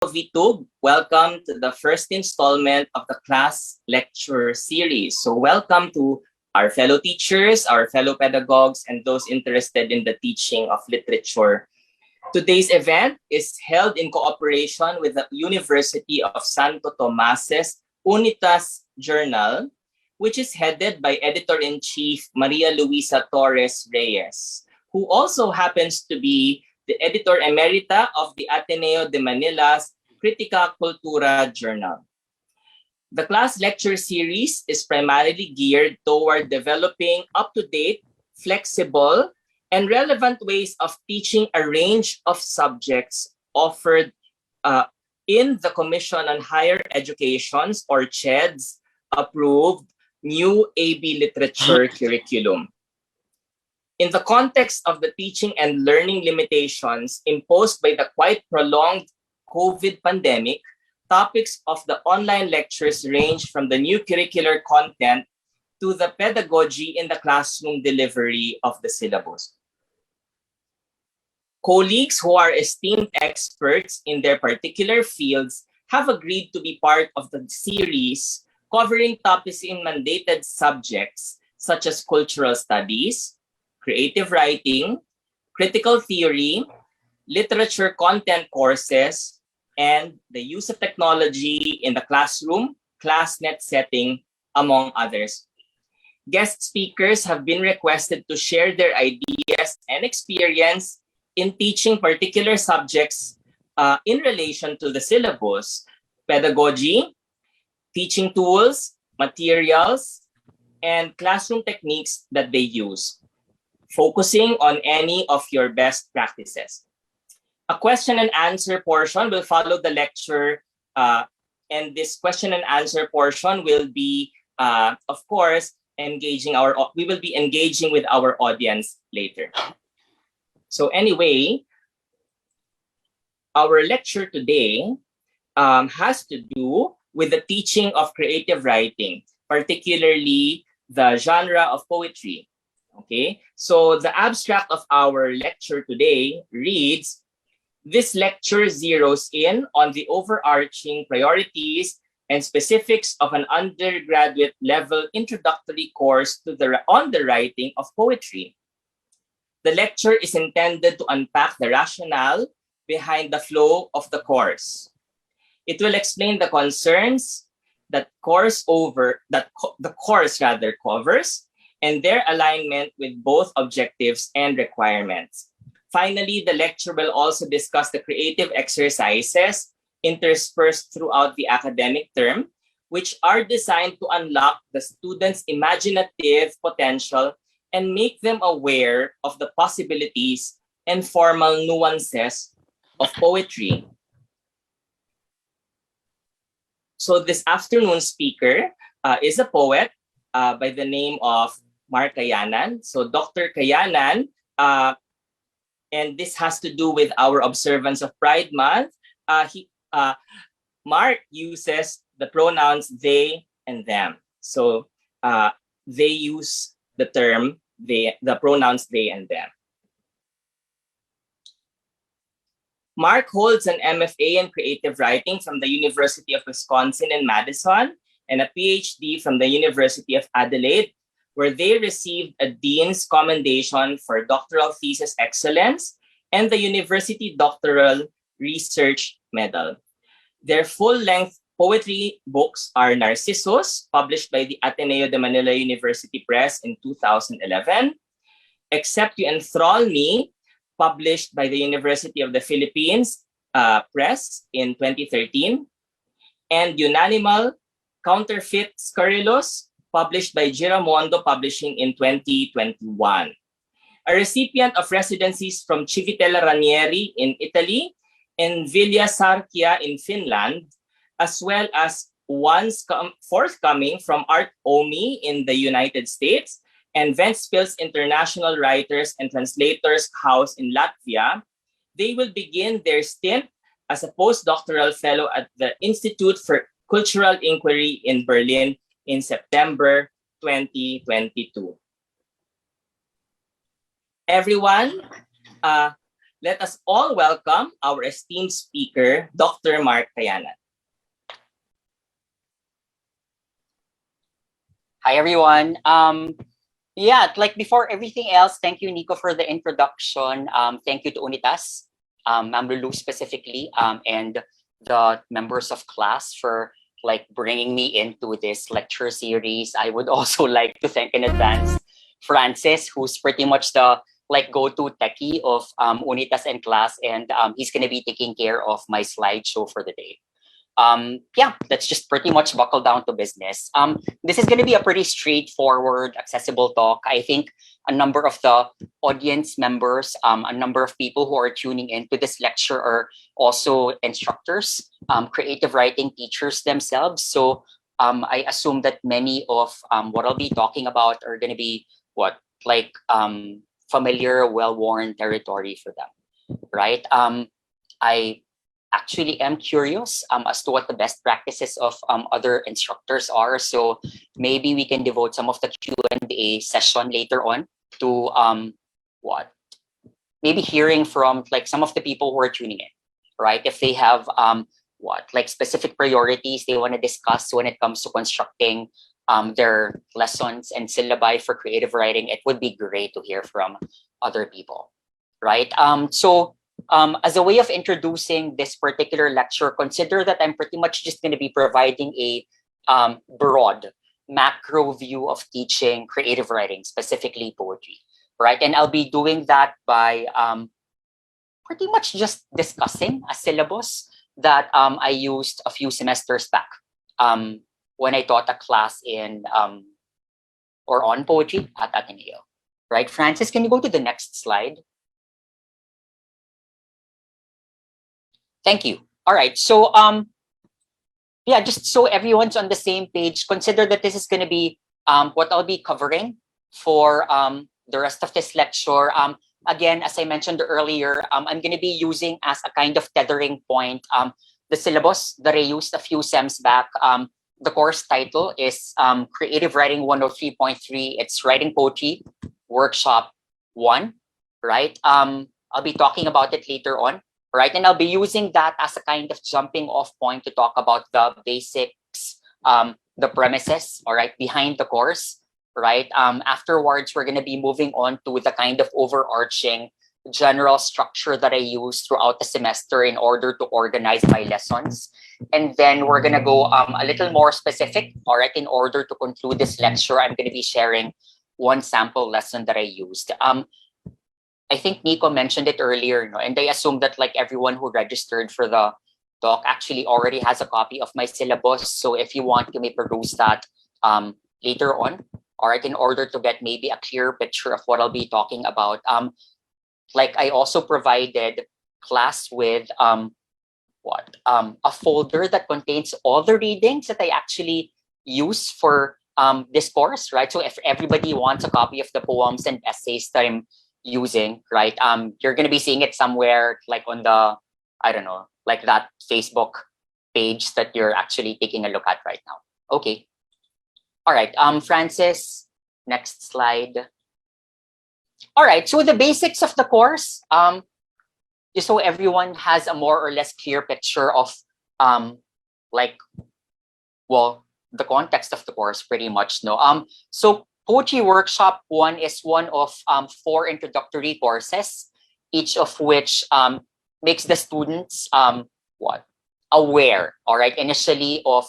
VTube. Welcome to the first installment of the class lecture series. So welcome to our fellow teachers, our fellow pedagogues, and those interested in the teaching of literature. Today's event is held in cooperation with the University of Santo Tomas's Unitas Journal, which is headed by Editor-in-Chief Maria Luisa Torres Reyes, who also happens to be the Editor Emerita of the Ateneo de Manila's Critica Cultura Journal. The class lecture series is primarily geared toward developing up-to-date, flexible, and relevant ways of teaching a range of subjects offered in the Commission on Higher Education's or CHED's approved new AB literature curriculum. In the context of the teaching and learning limitations imposed by the quite prolonged COVID pandemic, topics of the online lectures range from the new curricular content to the pedagogy in the classroom delivery of the syllabus. Colleagues who are esteemed experts in their particular fields have agreed to be part of the series covering topics in mandated subjects such as cultural studies, creative writing, critical theory, literature content courses, and the use of technology in the classroom, ClassNet setting, among others. Guest speakers have been requested to share their ideas and experience in teaching particular subjects in relation to the syllabus, pedagogy, teaching tools, materials, and classroom techniques that they use, focusing on any of your best practices. A question and answer portion will follow the lecture, and this question and answer portion will be, of course, we will be engaging with our audience later. So anyway, our lecture today has to do with the teaching of creative writing, particularly the genre of poetry. Okay, so the abstract of our lecture today reads, this lecture zeroes in on the overarching priorities and specifics of an undergraduate level introductory course on the writing of poetry. The lecture is intended to unpack the rationale behind the flow of the course. It will explain the concerns that the course covers and their alignment with both objectives and requirements. Finally, the lecture will also discuss the creative exercises interspersed throughout the academic term, which are designed to unlock the students' imaginative potential and make them aware of the possibilities and formal nuances of poetry. So this afternoon's speaker is a poet by the name of Mark Cayanan. So Dr. Cayanan, and this has to do with our observance of Pride Month. Mark uses the pronouns they and them. So they use the pronouns they and them. Mark holds an MFA in creative writing from the University of Wisconsin in Madison and a PhD from the University of Adelaide, where they received a Dean's Commendation for Doctoral Thesis Excellence and the University Doctoral Research Medal. Their full-length poetry books are Narcissus, published by the Ateneo de Manila University Press in 2011, Except You Enthrall Me, published by the University of the Philippines Press in 2013, and Unanimal, Counterfeit Scurrilous, published by Giramondo Publishing in 2021. A recipient of residencies from Civitella Ranieri in Italy and Villa Sarkia in Finland, as well as ones forthcoming from Art Omi in the United States and Ventspils International Writers and Translators House in Latvia, they will begin their stint as a postdoctoral fellow at the Institute for Cultural Inquiry in Berlin in September 2022. Everyone, let us all welcome our esteemed speaker, Dr. Mark Cayanan. Hi, everyone. Yeah, like before everything else, thank you, Nico, for the introduction. Thank you to Unitas, Ma'am Lulu specifically, and the members of class for like bringing me into this lecture series. I would also like to thank in advance Francis, who's pretty much the like go-to techie of Unitas and class, and he's going to be taking care of my slideshow for the day. Yeah, let's just pretty much buckle down to business. This is going to be a pretty straightforward, accessible talk. I think a number of the audience members, a number of people who are tuning into this lecture are also instructors, creative writing teachers themselves. So I assume that many of what I'll be talking about are going to be familiar, well-worn territory for them, right? I actually am curious as to what the best practices of other instructors are. So maybe we can devote some of the Q&A session later on to maybe hearing from like some of the people who are tuning in, right? If they have specific priorities they want to discuss when it comes to constructing their lessons and syllabi for creative writing, it would be great to hear from other people, right? As a way of introducing this particular lecture, consider that I'm pretty much just going to be providing a broad macro view of teaching creative writing, specifically poetry, right? And I'll be doing that by pretty much just discussing a syllabus that I used a few semesters back when I taught a class in or on poetry at Ateneo, right? Francis, can you go to the next slide? Thank you. All right. So yeah, just so everyone's on the same page, consider that this is going to be what I'll be covering for the rest of this lecture. Again, as I mentioned earlier, I'm going to be using as a kind of tethering point the syllabus that I used a few sems back. The course title is Creative Writing 103.3. It's Writing Poetry Workshop 1, right? I'll be talking about it later on. Right, and I'll be using that as a kind of jumping off point to talk about the basics, the premises, all right, behind the course, right? Afterwards, we're going to be moving on to the kind of overarching general structure that I use throughout the semester in order to organize my lessons. And then we're going to go a little more specific, all right, in order to conclude this lecture, I'm going to be sharing one sample lesson that I used. I think Nico mentioned it earlier, and I assume that like everyone who registered for the talk actually already has a copy of my syllabus. So if you want, you may peruse that later on, all right, in order to get maybe a clear picture of what I'll be talking about. Like I also provided class with a folder that contains all the readings that I actually use for this course, right? So if everybody wants a copy of the poems and essays that I'm using, right, you're going to be seeing it somewhere like on the, I don't know, like that Facebook page that you're actually taking a look at right now. Okay. All right, Francis, next slide. All right, so the basics of the course, just so everyone has a more or less clear picture of the context of the course pretty much. So Poetry Workshop 1 is one of 4 introductory courses, each of which makes the students aware, all right, initially of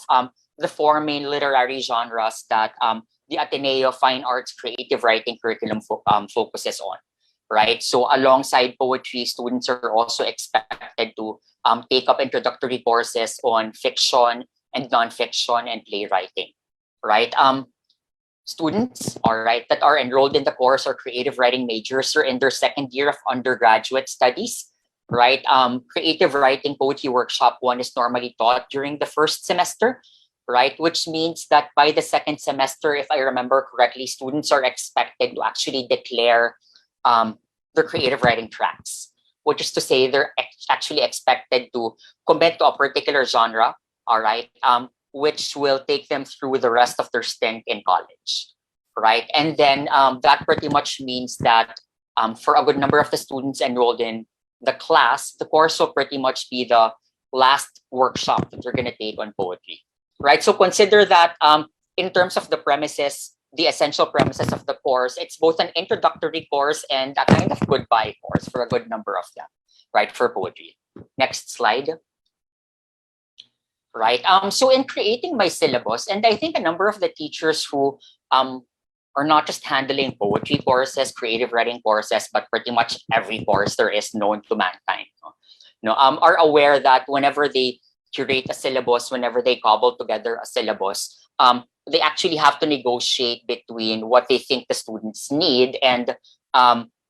the 4 main literary genres that the Ateneo Fine Arts Creative Writing curriculum focuses on, right? So alongside poetry, students are also expected to take up introductory courses on fiction and nonfiction and playwriting, right? Students, all right, that are enrolled in the course or creative writing majors are in their 2nd year of undergraduate studies, right? Creative Writing Poetry Workshop 1 is normally taught during the 1st semester, right? Which means that by the 2nd semester, if I remember correctly, students are expected to actually declare their creative writing tracks, which is to say they're actually expected to commit to a particular genre, all right, which will take them through the rest of their stint in college, right? And then that pretty much means that for a good number of the students enrolled in the class, the course will pretty much be the last workshop that you're going to take on poetry, right? So consider that in terms of the premises, the essential premises of the course, it's both an introductory course and a kind of goodbye course for a good number of them, right, for poetry. Next slide. Right. So in creating my syllabus, and I think a number of the teachers who are not just handling poetry courses, creative writing courses, but pretty much every course there is known to mankind, are aware that whenever they curate a syllabus, whenever they cobble together a syllabus, they actually have to negotiate between what they think the students need and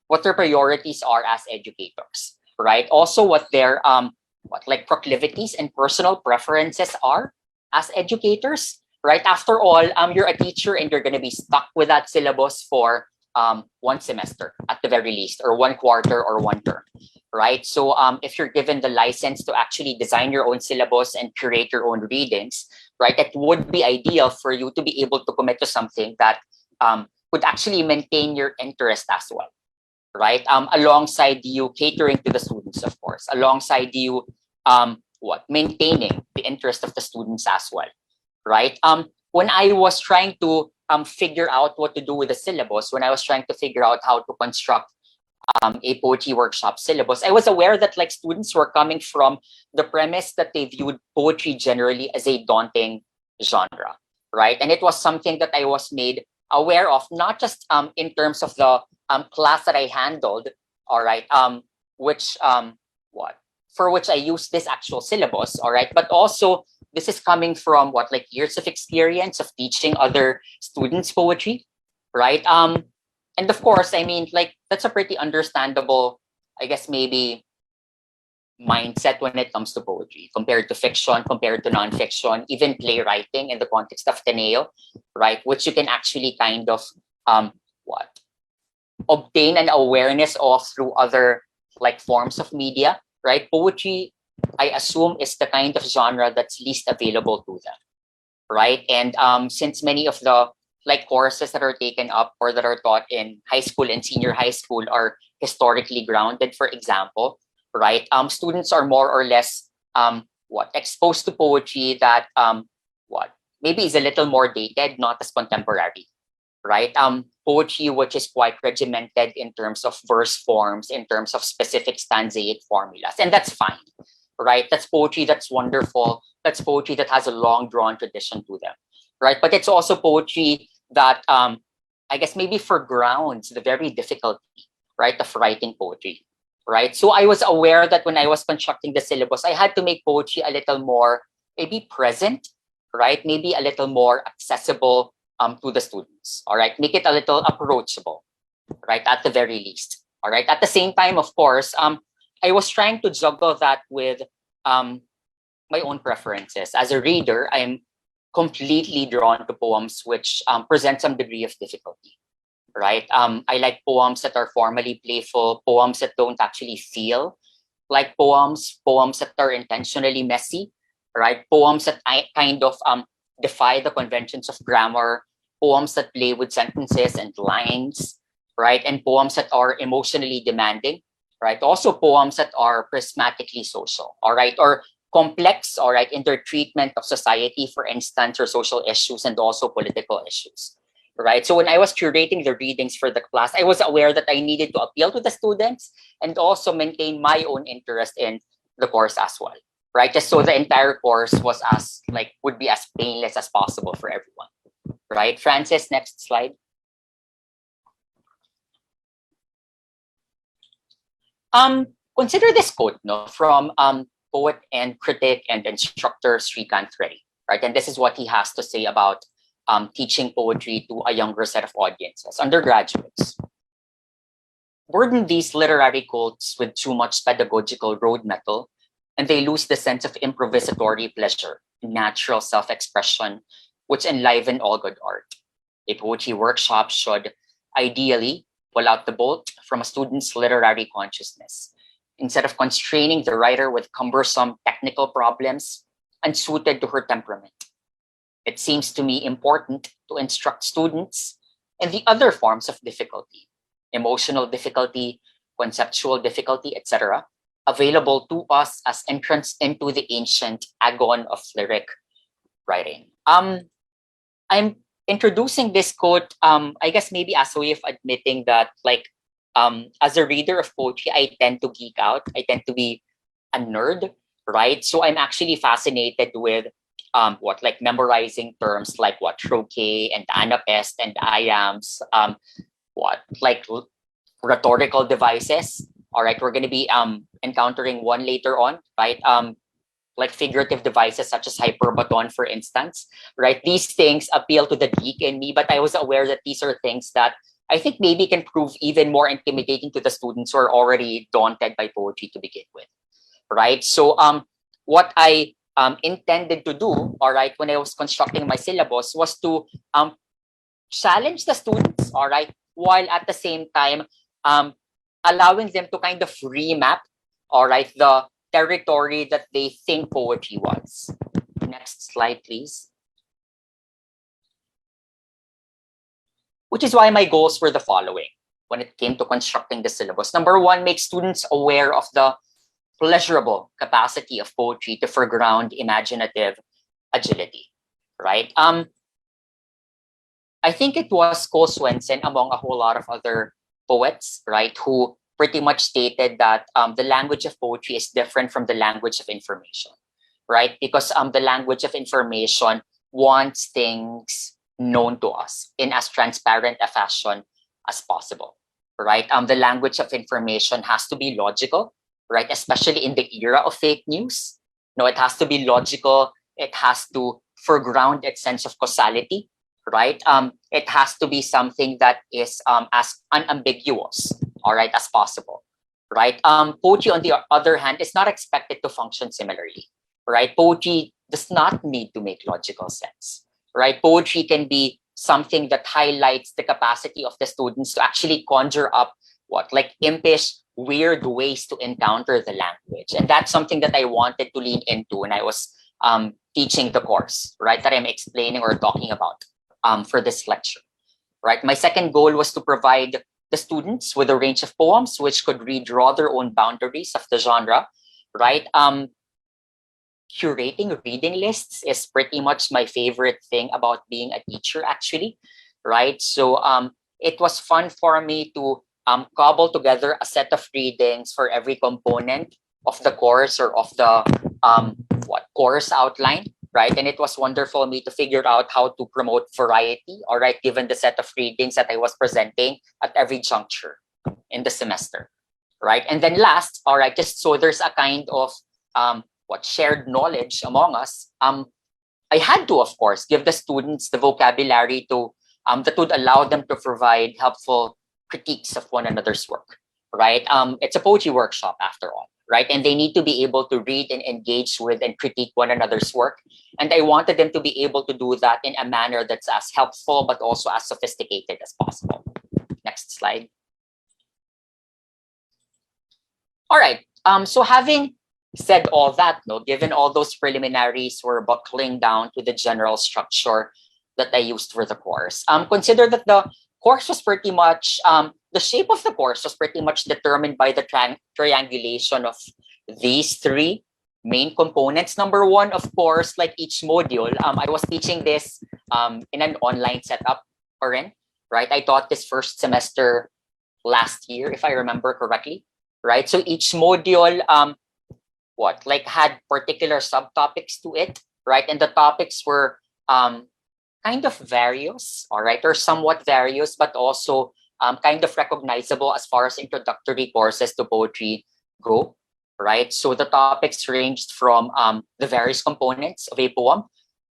what their priorities are as educators, right? Also, what their proclivities and personal preferences are as educators, right? After all, you're a teacher and you're going to be stuck with that syllabus for one semester at the very least, or one quarter or one term, right? So if you're given the license to actually design your own syllabus and curate your own readings, right, it would be ideal for you to be able to commit to something that would actually maintain your interest as well, right? Alongside you catering to the students, of course, alongside you maintaining the interest of the students as well, right? When I was trying to figure out what to do with the syllabus, when I was trying to figure out how to construct a poetry workshop syllabus, I was aware that like students were coming from the premise that they viewed poetry generally as a daunting genre, right? And it was something that I was made aware of, not just in terms of the class that I handled, all right, for which I use this actual syllabus, all right, but also this is coming from years of experience of teaching other students poetry, right? And of course, I mean, like that's a pretty understandable, I guess maybe mindset when it comes to poetry compared to fiction, compared to nonfiction, even playwriting in the context of Teneo, right? Which you can actually kind of obtain an awareness of through other like forms of media, right? Poetry, I assume, is the kind of genre that's least available to them, right? And since many of the like courses that are taken up or that are taught in high school and senior high school are historically grounded, for example, right? Students are more or less exposed to poetry that maybe is a little more dated, not as contemporary, right? Poetry which is quite regimented in terms of verse forms, in terms of specific stanzaic formulas, and that's fine, right? That's poetry that's wonderful. That's poetry that has a long drawn tradition to them, right? But it's also poetry that I guess maybe foregrounds the very difficulty, right, of writing poetry, right? So I was aware that when I was constructing the syllabus, I had to make poetry a little more maybe present, right? Maybe a little more accessible to the students, all right? Make it a little approachable, right? At the very least, all right? At the same time, of course, I was trying to juggle that with my own preferences. As a reader, I'm completely drawn to poems which present some degree of difficulty, right? I like poems that are formally playful, poems that don't actually feel like poems that are intentionally messy, right? Poems that I kind of defy the conventions of grammar, poems that play with sentences and lines, right? And poems that are emotionally demanding, right? Also poems that are prismatically social, all right? Or complex, all right, in their treatment of society, for instance, or social issues and also political issues, right? So when I was curating the readings for the class, I was aware that I needed to appeal to the students and also maintain my own interest in the course as well, right? Just so the entire course would be as painless as possible for everyone, right? Francis, next slide. Consider this quote, from poet and critic and instructor Srikant Ray, right? And this is what he has to say about teaching poetry to a younger set of audiences, undergraduates. Burden these literary quotes with too much pedagogical road metal, and they lose the sense of improvisatory pleasure, natural self-expression, which enliven all good art. A poetry workshop should ideally pull out the bolt from a student's literary consciousness, instead of constraining the writer with cumbersome technical problems unsuited to her temperament. It seems to me important to instruct students in the other forms of difficulty, emotional difficulty, conceptual difficulty, etc., available to us as entrance into the ancient agon of lyric writing. I'm introducing this quote, I guess maybe as a way of admitting that, like, as a reader of poetry, I tend to geek out. I tend to be a nerd, right? So I'm actually fascinated with like memorizing terms like what trochee and anapest and iambs, like rhetorical devices. All right, we're going to be encountering one later on, right? Like figurative devices such as hyperbaton, for instance, right? These things appeal to the geek in me, but I was aware that these are things that I think maybe can prove even more intimidating to the students who are already daunted by poetry to begin with, right? So what I intended to do, all right, when I was constructing my syllabus was to challenge the students, all right, while at the same time allowing them to kind of remap, all right, the territory that they think poetry was. Next slide, please. Which is why my goals were the following when it came to constructing the syllabus. Number one, make students aware of the pleasurable capacity of poetry to foreground imaginative agility, right? I think it was Cole Swenson, among a whole lot of other poets, right, who pretty much stated that the language of poetry is different from the language of information, right? Because the language of information wants things known to us in as transparent a fashion as possible, right? The language of information has to be logical, right? Especially in the era of fake news. No, it has to be logical. It has to foreground its sense of causality, right? It has to be something that is as unambiguous, all right, as possible, right? Poetry, on the other hand, is not expected to function similarly, right? Poetry does not need to make logical sense, right? Poetry can be something that highlights the capacity of the students to actually conjure up like impish, weird ways to encounter the language. And that's something that I wanted to lean into when I was teaching the course, right, that I'm explaining or talking about for this lecture, right? My second goal was to provide the students with a range of poems which could redraw their own boundaries of the genre, right? Curating reading lists is pretty much my favorite thing about being a teacher, actually, right? So it was fun for me to cobble together a set of readings for every component of the course or of the course outline, right? And it was wonderful for me to figure out how to promote variety, all right, given the set of readings that I was presenting at every juncture in the semester, right? And then last, all right, just so there's a kind of shared knowledge among us, I had to, of course, give the students the vocabulary to that would allow them to provide helpful critiques of one another's work, right? It's a poetry workshop after all, right? And they need to be able to read and engage with and critique one another's work. And I wanted them to be able to do that in a manner that's as helpful, but also as sophisticated as possible. Next slide. All right. So having said all that, given all those preliminaries, we're buckling down to the general structure that I used for the course. Consider that the course was pretty much, the shape of the course was pretty much determined by the triangulation of these three main components. Number one, of course, like each module, I was teaching this in an online setup, Corinne, right? I taught this first semester last year, if I remember correctly, right? So each module, had particular subtopics to it, right? And the topics were kind of various, all right, or somewhat various, but also kind of recognizable as far as introductory courses to poetry go, right? So the topics ranged from the various components of a poem,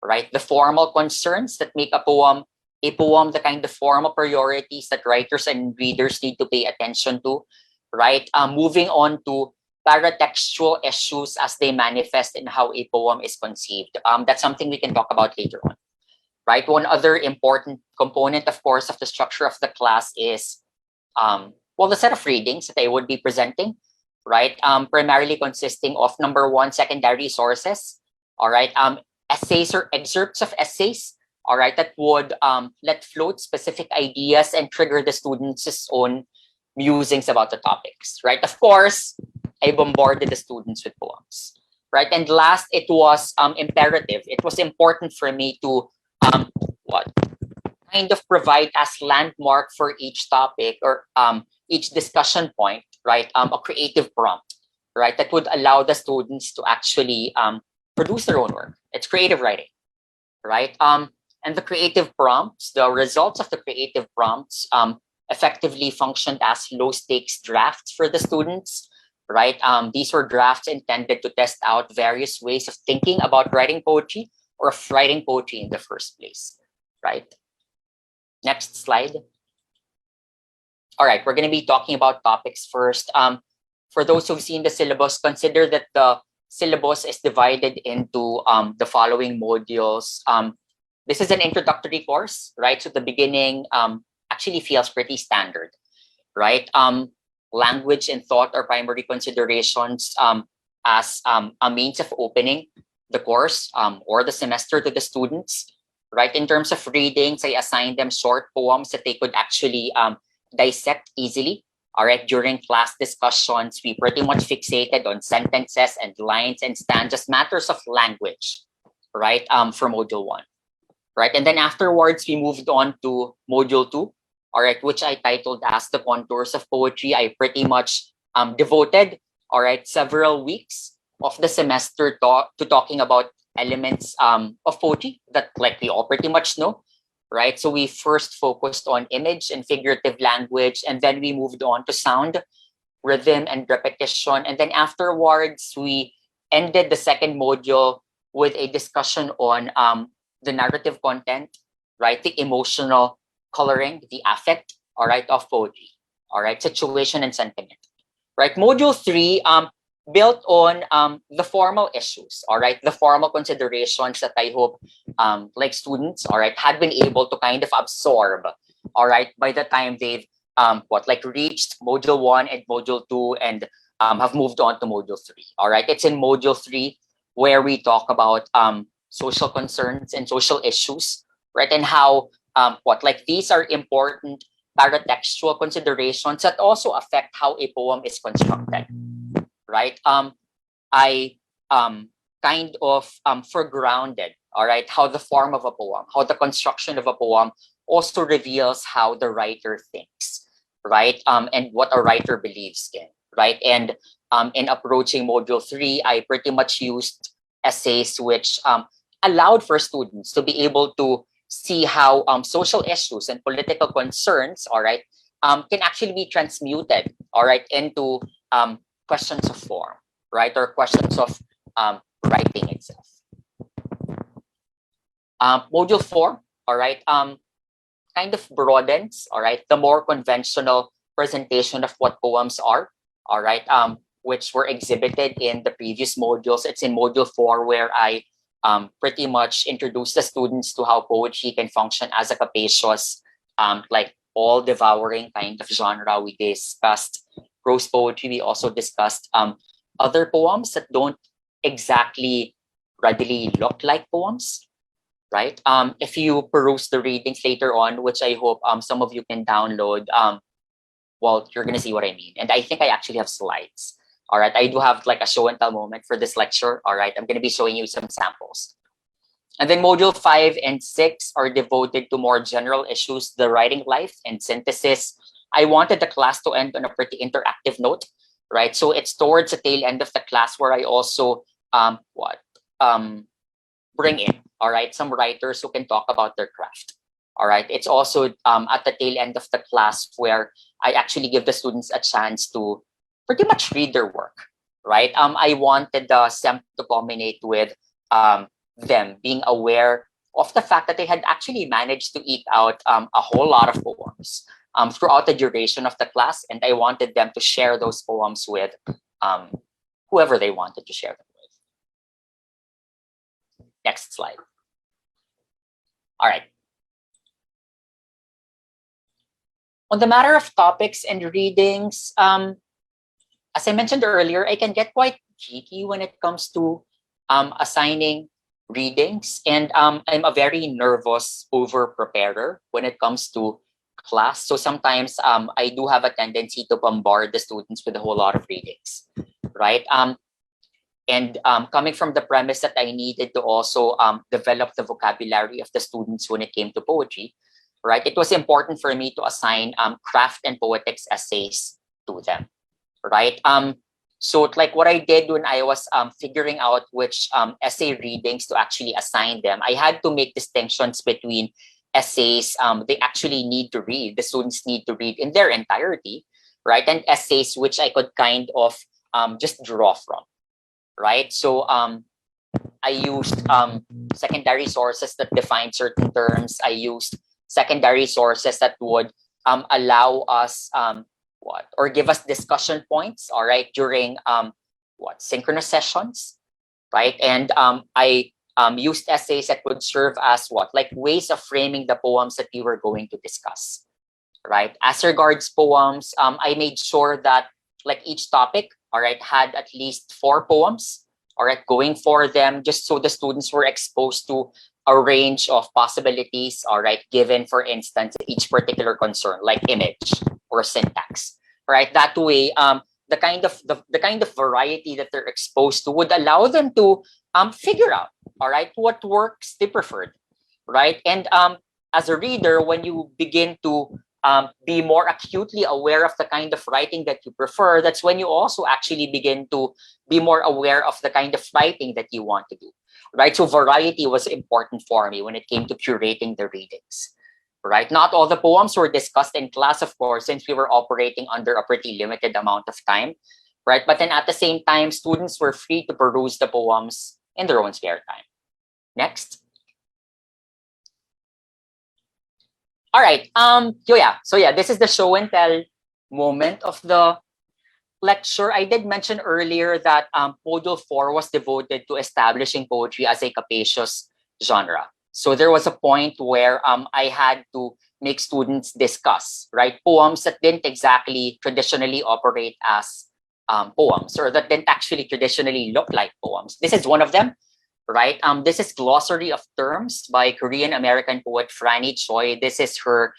right? The formal concerns that make a poem, the kind of formal priorities that writers and readers need to pay attention to, right? Moving on to paratextual issues as they manifest in how a poem is conceived. That's something we can talk about later on, right? One other important component, of course, of the structure of the class is, the set of readings that I would be presenting, right? Primarily consisting of, number one, secondary sources, all right? Essays or excerpts of essays, all right, that would let float specific ideas and trigger the students' own musings about the topics, right? Of course, I bombarded the students with poems, right? And last, it was imperative. It was important for me to what kind of provide as landmark for each topic or each discussion point, right? A creative prompt, right? That would allow the students to actually produce their own work. It's creative writing, right? And the creative prompts, the results of the creative prompts effectively functioned as low stakes drafts for the students, right? These were drafts intended to test out various ways of thinking about writing poetry or of writing poetry in the first place, right? Next slide. All right, we're going to be talking about topics first. For those who've seen the syllabus, consider that the syllabus is divided into the following modules. This is an introductory course, right? So the beginning actually feels pretty standard, right? Language and thought are primary considerations as a means of opening the course or the semester to the students, right? In terms of readings, I assigned them short poems that they could actually dissect easily. All right, during class discussions, we pretty much fixated on sentences and lines and stanzas, matters of language, right? For module 1, right? And then afterwards, we moved on to module 2, all right, which I titled as The Contours of Poetry. I pretty much devoted, all right, several weeks of the semester to talking about elements of poetry that like we all pretty much know, right? So we first focused on image and figurative language, and then we moved on to sound, rhythm, and repetition. And then afterwards, we ended the second module with a discussion on the narrative content, right? The emotional coloring, the affect, all right, of poetry, all right, situation and sentiment, right? Module 3 built on the formal issues, all right, the formal considerations that I hope like students, all right, had been able to kind of absorb, all right, by the time they've reached module 1 and module 2 and have moved on to module 3, all right. It's in module 3 where we talk about social concerns and social issues, right, and how these are important paratextual considerations that also affect how a poem is constructed, right? I kind of foregrounded, all right, how the form of a poem, how the construction of a poem also reveals how the writer thinks, right? And what a writer believes in, right? And in approaching module 3, I pretty much used essays which allowed for students to be able to see how social issues and political concerns, all right, can actually be transmuted, all right, into questions of form, right, or questions of writing itself. Module 4, all right, kind of broadens, all right, the more conventional presentation of what poems are, all right, which were exhibited in the previous modules. It's in module 4 where I pretty much introduce the students to how poetry can function as a capacious, all-devouring kind of genre. We discussed prose poetry. We also discussed other poems that don't exactly readily look like poems, right? If you peruse the readings later on, which I hope some of you can download, you're going to see what I mean. And I think I actually have slides. All right, I do have like a show and tell moment for this lecture. All right, I'm going to be showing you some samples. And then module 5 and 6 are devoted to more general issues, the writing life and synthesis. I wanted the class to end on a pretty interactive note, right? So it's towards the tail end of the class where I also bring in, all right, some writers who can talk about their craft. All right, it's also at the tail end of the class where I actually give the students a chance to pretty much read their work, right? I wanted the SEM to culminate with them being aware of the fact that they had actually managed to eke out a whole lot of poems throughout the duration of the class, and I wanted them to share those poems with whoever they wanted to share them with. Next slide. All right. On the matter of topics and readings, as I mentioned earlier, I can get quite cheeky when it comes to assigning readings, and I'm a very nervous over-preparer when it comes to class. So sometimes I do have a tendency to bombard the students with a whole lot of readings, right? Coming from the premise that I needed to also develop the vocabulary of the students when it came to poetry, right? It was important for me to assign craft and poetics essays to them, right? So like what I did when I was figuring out which essay readings to actually assign them, I had to make distinctions between essays they actually need to read, the students need to read in their entirety, right? And essays which I could kind of just draw from, right? So I used secondary sources that define certain terms. I used secondary sources that would allow us or give us discussion points, all right, during synchronous sessions, right? And I used essays that would serve as like ways of framing the poems that we were going to discuss, right? As regards poems, I made sure that like each topic, all right, had at least 4 poems, all right, going for them, just so the students were exposed to a range of possibilities, all right, given, for instance, each particular concern, like image or syntax, right? That way, the kind of variety that they're exposed to would allow them to figure out, all right, what works they preferred, right? And as a reader, when you begin to be more acutely aware of the kind of writing that you prefer, that's when you also actually begin to be more aware of the kind of writing that you want to do, right? So variety was important for me when it came to curating the readings, right? Not all the poems were discussed in class, of course, since we were operating under a pretty limited amount of time, right? But then at the same time, students were free to peruse the poems in their own spare time. Next. All right. So yeah, this is the show and tell moment of the lecture. I did mention earlier that Module 4 was devoted to establishing poetry as a capacious genre. So there was a point where I had to make students discuss, right, poems that didn't exactly traditionally operate as poems, or that didn't actually traditionally look like poems. This is one of them, right? This is Glossary of Terms by Korean American poet Franny Choi. This is her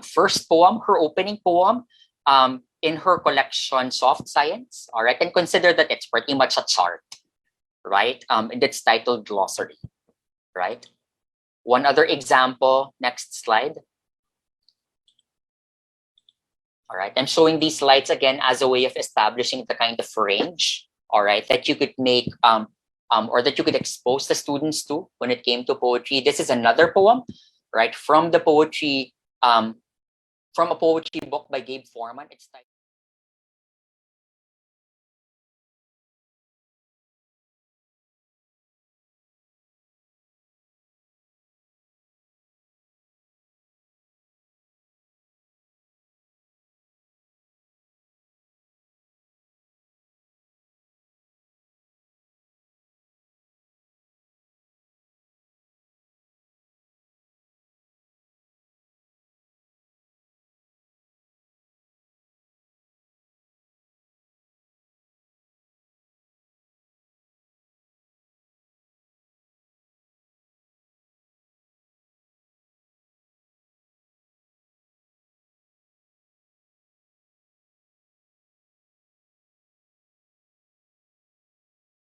first poem, her opening poem in her collection Soft Science. All right, and consider that it's pretty much a chart, right? And it's titled Glossary, right? One other example, next slide. All right, I'm showing these slides again as a way of establishing the kind of range, all right, that you could make or that you could expose the students to when it came to poetry. This is another poem, right, from the poetry, from a poetry book by Gabe Forman. It's titled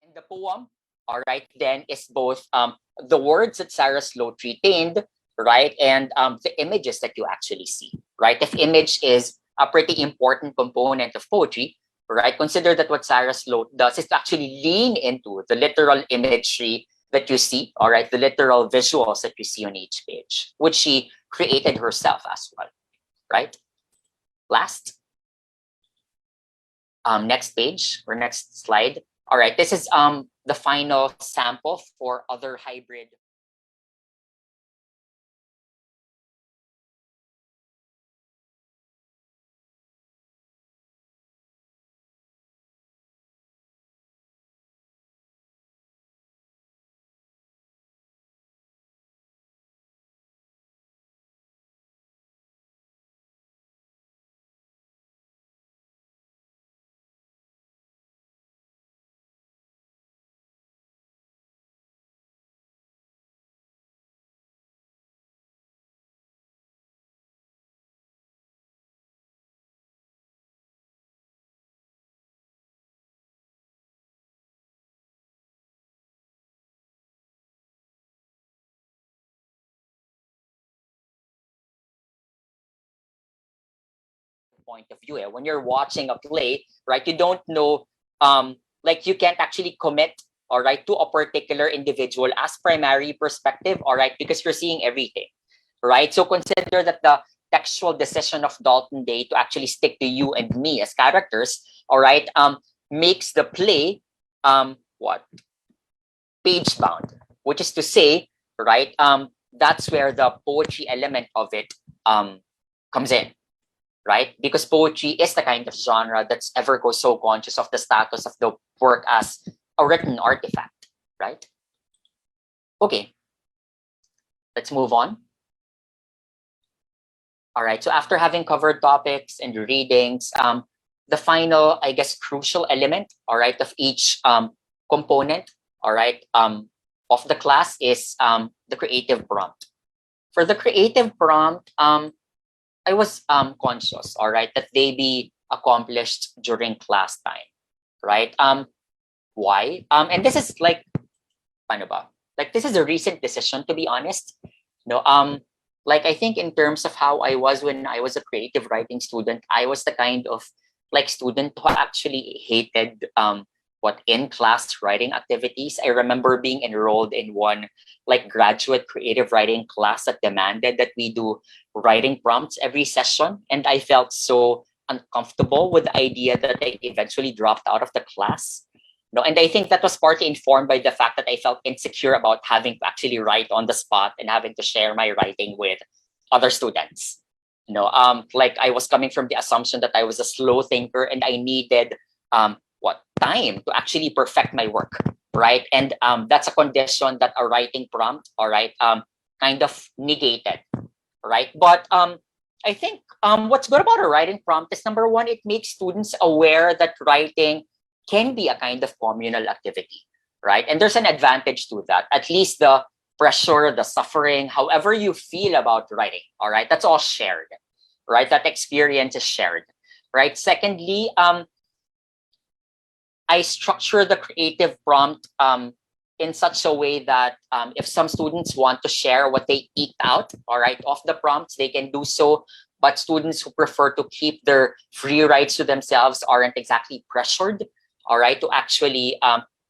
And the poem, all right, then is both the words that Sarah Sloat retained, right, and the images that you actually see, right? If image is a pretty important component of poetry, right, consider that what Sarah Sloat does is to actually lean into the literal imagery that you see, all right, the literal visuals that you see on each page, which she created herself as well, right? Last. Next page or next slide. All right, this is the final sample for other hybrid point of view. When you're watching a play, right, you don't know, like you can't actually commit, all right, to a particular individual as primary perspective, all right, because you're seeing everything, right? So consider that the textual decision of Dalton Day to actually stick to you and me as characters, all right, makes the play what? Page bound, which is to say, right, that's where the poetry element of it comes in, right? Because poetry is the kind of genre that's ever go so conscious of the status of the work as a written artifact, right? Okay, let's move on. All right, so after having covered topics and readings, the final, I guess, crucial element, all right, of each component, all right, of the class is the creative prompt. For the creative prompt, I was conscious, all right, that they be accomplished during class time, right? Why? And this is like, paano ba? Like this is a recent decision, to be honest. No, like I think in terms of how I was when I was a creative writing student, I was the kind of like student who actually hated what in-class writing activities. I remember being enrolled in one like graduate creative writing class that demanded that we do writing prompts every session, and I felt so uncomfortable with the idea that I eventually dropped out of the class. No, and I think that was partly informed by the fact that I felt insecure about having to actually write on the spot and having to share my writing with other students. Like I was coming from the assumption that I was a slow thinker and I needed time to actually perfect my work, right? And that's a condition that a writing prompt, all right, kind of negated, right? But I think what's good about a writing prompt is number one, it makes students aware that writing can be a kind of communal activity, right? And there's an advantage to that. At least the pressure, the suffering, however you feel about writing, all right, that's all shared, right? That experience is shared, right? Secondly, I structure the creative prompt in such a way that if some students want to share what they eked out, all right, of the prompts, they can do so. But students who prefer to keep their free rights to themselves aren't exactly pressured, all right, to actually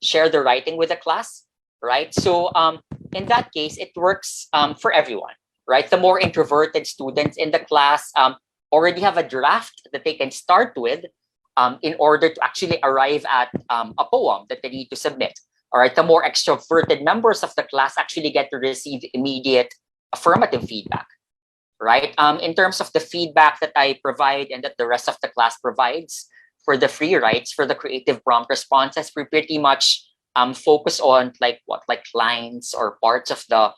share the writing with the class, right? So in that case, it works for everyone, right? The more introverted students in the class already have a draft that they can start with in order to actually arrive at a poem that they need to submit. All right, the more extroverted members of the class actually get to receive immediate affirmative feedback, right? In terms of the feedback that I provide and that the rest of the class provides for the free writes, for the creative prompt responses, we pretty much focus on like lines or parts of the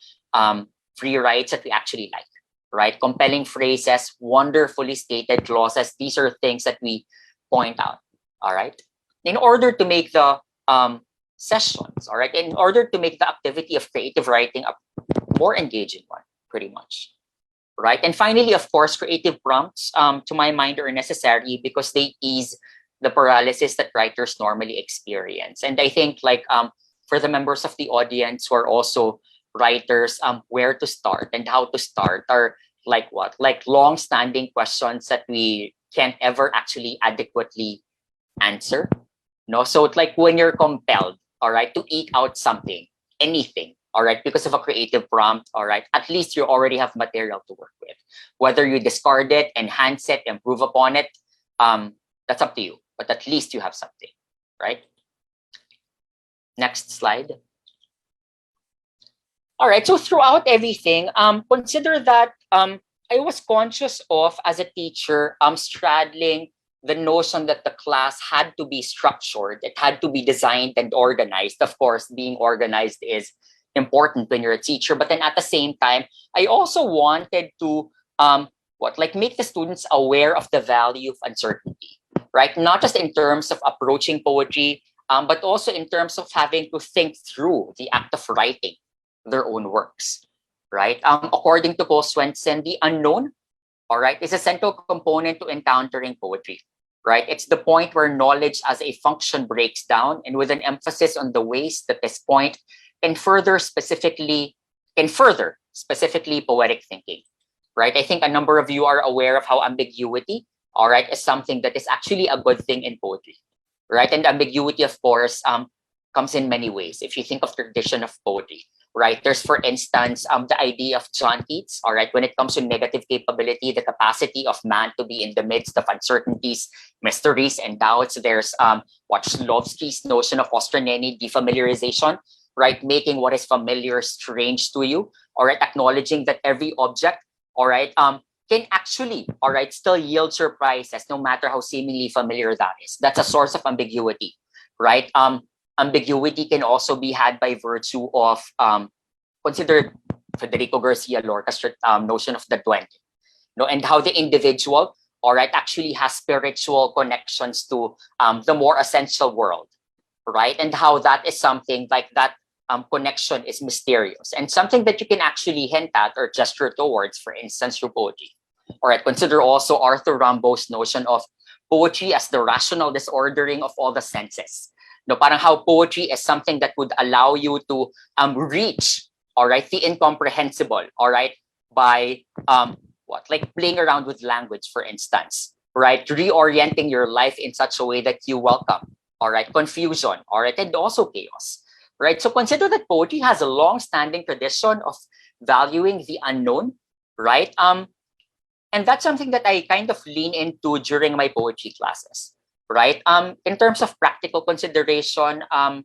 free writes that we actually like, right? Compelling phrases, wonderfully stated clauses. These are things that we point out, all right? In order to make the sessions, all right, in order to make the activity of creative writing a more engaging one, pretty much, right? And finally, of course, creative prompts, to my mind, are necessary because they ease the paralysis that writers normally experience. And I think like for the members of the audience who are also writers, where to start and how to start are like what? Like long-standing questions that we can't ever actually adequately answer. No, so it's like when you're compelled, all right, to eke out something, anything, all right, because of a creative prompt, all right, at least you already have material to work with. Whether you discard it, enhance it, improve upon it, that's up to you. But at least you have something, right? Next slide. All right, so throughout everything, consider that I was conscious of, as a teacher, straddling the notion that the class had to be structured, it had to be designed and organized. Of course, being organized is important when you're a teacher, but then at the same time, I also wanted to make the students aware of the value of uncertainty, right? Not just in terms of approaching poetry, but also in terms of having to think through the act of writing their own works, right? According to Cole Swenson, the unknown, all right, is a central component to encountering poetry, right? It's the point where knowledge as a function breaks down, and with an emphasis on the ways that this point can further specifically poetic thinking, right? I think a number of you are aware of how ambiguity all right, is something that is actually a good thing in poetry, right? And ambiguity, of course, comes in many ways. If you think of tradition of poetry, right, there's, for instance, the idea of John Keats, all right, when it comes to negative capability, the capacity of man to be in the midst of uncertainties, mysteries, and doubts. There's Shklovsky's notion of Ostraneni defamiliarization, right, making what is familiar strange to you, all right, acknowledging that every object, all right, can actually, all right, still yield surprises no matter how seemingly familiar that is. That's a source of ambiguity, right? Ambiguity can also be had by virtue of consider Federico Garcia Lorca's notion of the duende, and how the individual, all right, actually has spiritual connections to the more essential world, right? And how that is something like that connection is mysterious and something that you can actually hint at or gesture towards, for instance, through poetry. All right, consider also Arthur Rimbaud's notion of poetry as the rational disordering of all the senses. No, parang how poetry is something that would allow you to reach, all right, the incomprehensible, all right, by like playing around with language, for instance, right, reorienting your life in such a way that you welcome, all right, confusion, all right, and also chaos, right? So consider that poetry has a long-standing tradition of valuing the unknown, right? And that's something that I kind of lean into during my poetry classes, right? In terms of practical consideration, I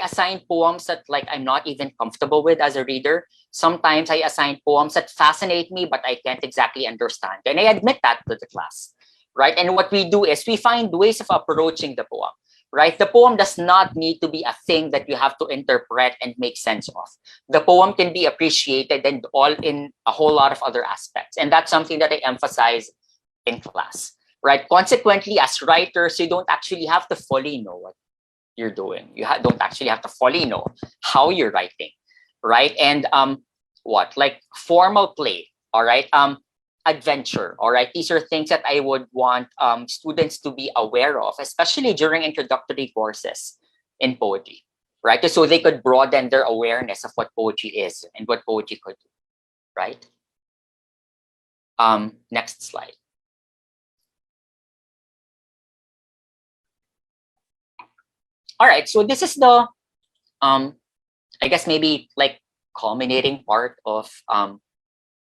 assign poems that like I'm not even comfortable with as a reader. Sometimes I assign poems that fascinate me, but I can't exactly understand. And I admit that to the class, right? And what we do is we find ways of approaching the poem, right? The poem does not need to be a thing that you have to interpret and make sense of. The poem can be appreciated and all in a whole lot of other aspects. And that's something that I emphasize in class, right? Consequently, as writers, you don't actually have to fully know what you're doing. You don't actually have to fully know how you're writing, right? And like formal play, all right? Adventure, all right? These are things that I would want students to be aware of, especially during introductory courses in poetry, right? So they could broaden their awareness of what poetry is and what poetry could do, right? Next slide. All right, so this is the, I guess maybe like culminating part of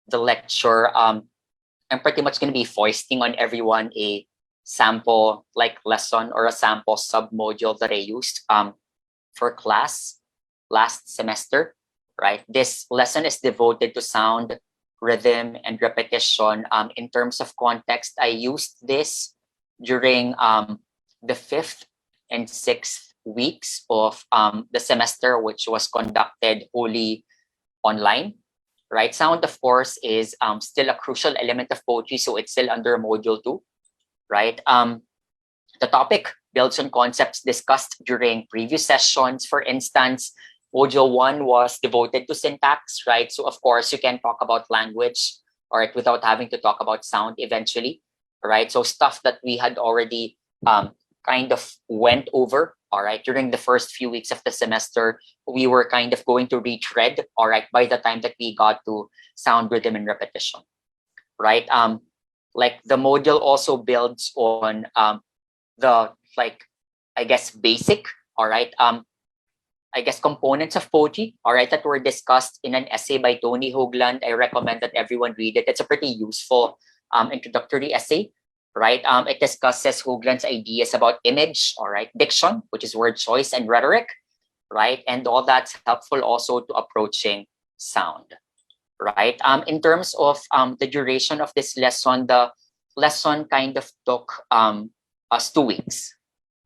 the lecture. I'm pretty much going to be foisting on everyone a sample like lesson or a sample sub-module that I used for class last semester, right? This lesson is devoted to sound, rhythm, and repetition. In terms of context, I used this during the 5th and 6th weeks of the semester, which was conducted wholly online, right? Sound, of course, is still a crucial element of poetry, so it's still under module 2, right? The topic builds on concepts discussed during previous sessions. For instance, module 1 was devoted to syntax, right? So of course, you can talk about language, all right, without having to talk about sound eventually, right? So stuff that we had already kind of went over, all right, during the first few weeks of the semester, we were kind of going to retread, all right, by the time that we got to sound, rhythm, and repetition, right? Like the module also builds on the, like, I guess, basic, all right, I guess components of poetry, all right, that were discussed in an essay by Tony Hoagland. I recommend that everyone read it. It's a pretty useful introductory essay, right? It discusses Hoagland's ideas about image, all right, diction, which is word choice, and rhetoric, right? And all that's helpful also to approaching sound, right? In terms of the duration of this lesson, the lesson kind of took us 2 weeks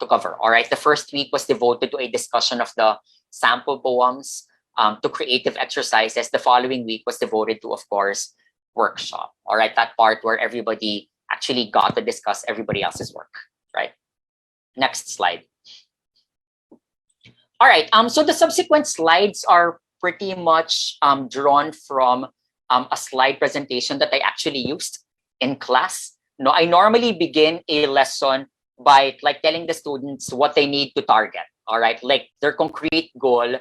to cover, all right? The first week was devoted to a discussion of the sample poems, to creative exercises. The following week was devoted to, of course, workshop, all right? That part where everybody actually got to discuss everybody else's work, right? Next slide. All right, so the subsequent slides are pretty much drawn from a slide presentation that I actually used in class. No, I normally begin a lesson by like telling the students what they need to target, all right? Like their concrete goal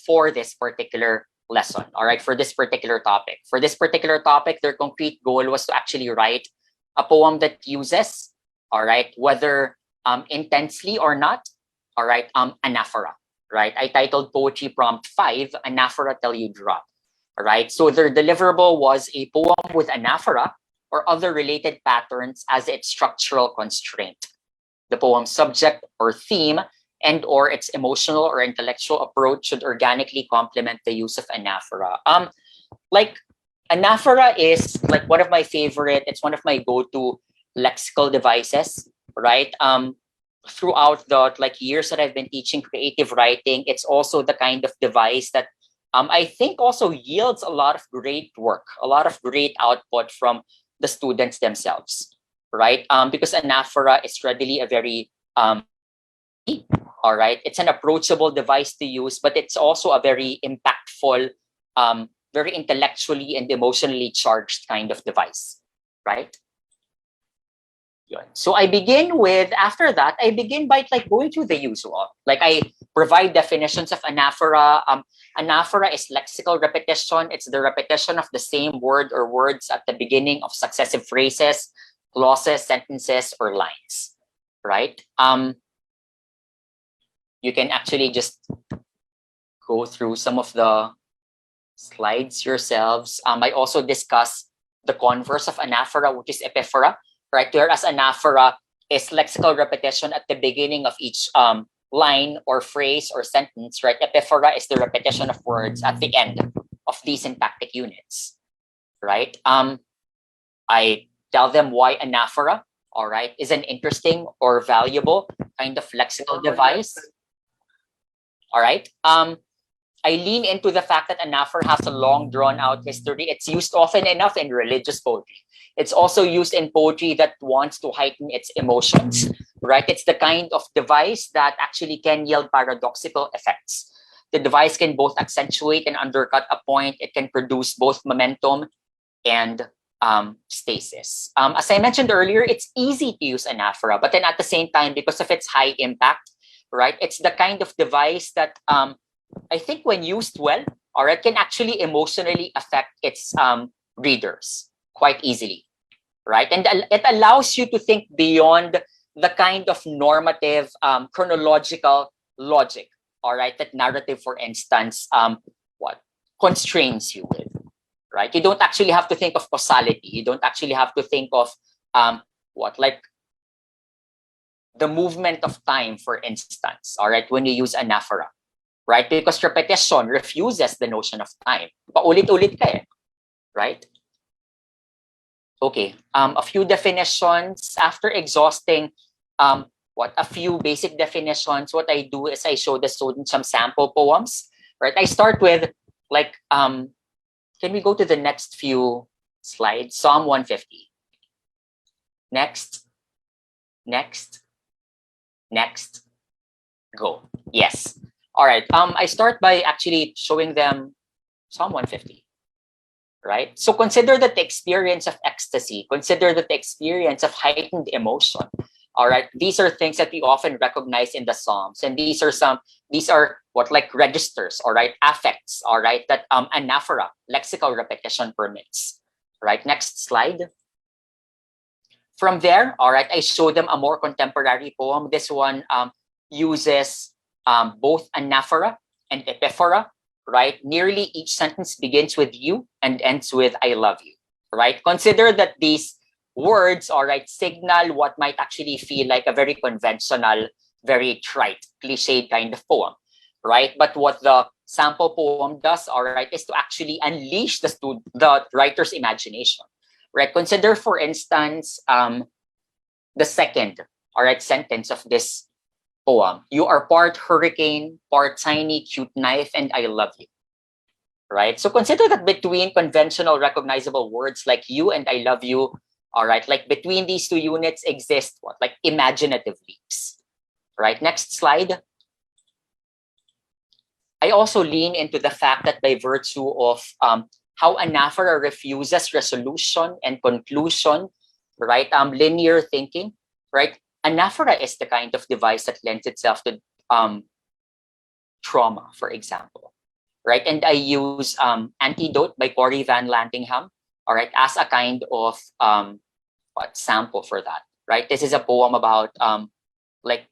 for this particular lesson, all right? For this particular topic. For this particular topic, their concrete goal was to actually write a poem that uses, all right, whether intensely or not, all right, anaphora, right? I titled Poetry Prompt 5, Anaphora Till You Drop, all right? So their deliverable was a poem with anaphora or other related patterns as its structural constraint. The poem's subject or theme and or its emotional or intellectual approach should organically complement the use of anaphora. Like anaphora is like one of my favorite, it's one of my go-to lexical devices, right? Throughout the like years that I've been teaching creative writing, it's also the kind of device that I think also yields a lot of great work, a lot of great output from the students themselves, right? Because anaphora is readily a very all right, it's an approachable device to use, but it's also a very impactful, very intellectually and emotionally charged kind of device, right? So I begin with, after that, I begin by like going through the usual. Like I provide definitions of anaphora. Anaphora is lexical repetition. It's the repetition of the same word or words at the beginning of successive phrases, clauses, sentences, or lines, right? You can actually just go through some of the slides yourselves. I also discuss the converse of anaphora, which is epiphora, right? Whereas anaphora is lexical repetition at the beginning of each line or phrase or sentence, right? Epiphora is the repetition of words at the end of these syntactic units, right? I tell them why anaphora, all right, is an interesting or valuable kind of lexical device. All right. I lean into the fact that anaphora has a long drawn out history. It's used often enough in religious poetry. It's also used in poetry that wants to heighten its emotions, right? It's the kind of device that actually can yield paradoxical effects. The device can both accentuate and undercut a point. It can produce both momentum and stasis. As I mentioned earlier, it's easy to use anaphora, but then at the same time, because of its high impact, right? It's the kind of device that I think when used well, or it can actually emotionally affect its readers quite easily, right? And it allows you to think beyond the kind of normative chronological logic, all right, that narrative, for instance, what constrains you with, right? You don't actually have to think of causality. You don't actually have to think of like the movement of time, for instance, all right, when you use anaphora, right? Because repetition refuses the notion of time. Paulit-ulit ka eh, right? Okay, a few definitions. After exhausting a few basic definitions, what I do is I show the students some sample poems, right? I start with like, can we go to the next few slides? Psalm 150. Next, next, next, go. Yes. All right. I start by actually showing them Psalm 150, right? So consider that the experience of ecstasy, consider that the experience of heightened emotion. All right. These are things that we often recognize in the Psalms. And these are what like registers, all right, affects, all right, that anaphora, lexical repetition permits. All right. Next slide. From there, all right, I show them a more contemporary poem. This one uses both anaphora and epiphora, right? Nearly each sentence begins with you and ends with I love you, right? Consider that these words, all right, signal what might actually feel like a very conventional, very trite, cliched kind of poem, right? But what the sample poem does, all right, is to actually unleash the writer's imagination, right? Consider, for instance, the second, all right, sentence of this poem. You are part hurricane, part tiny, cute knife, and I love you, right? So consider that between conventional recognizable words like you and I love you, all right, like between these two units exist what? Like imaginative leaps, right? Next slide. I also lean into the fact that by virtue of how anaphora refuses resolution and conclusion, right? Linear thinking, right? Anaphora is the kind of device that lends itself to trauma, for example, right? And I use Antidote by Corey Van Lantingham, all right, as a kind of sample for that, right? This is a poem about like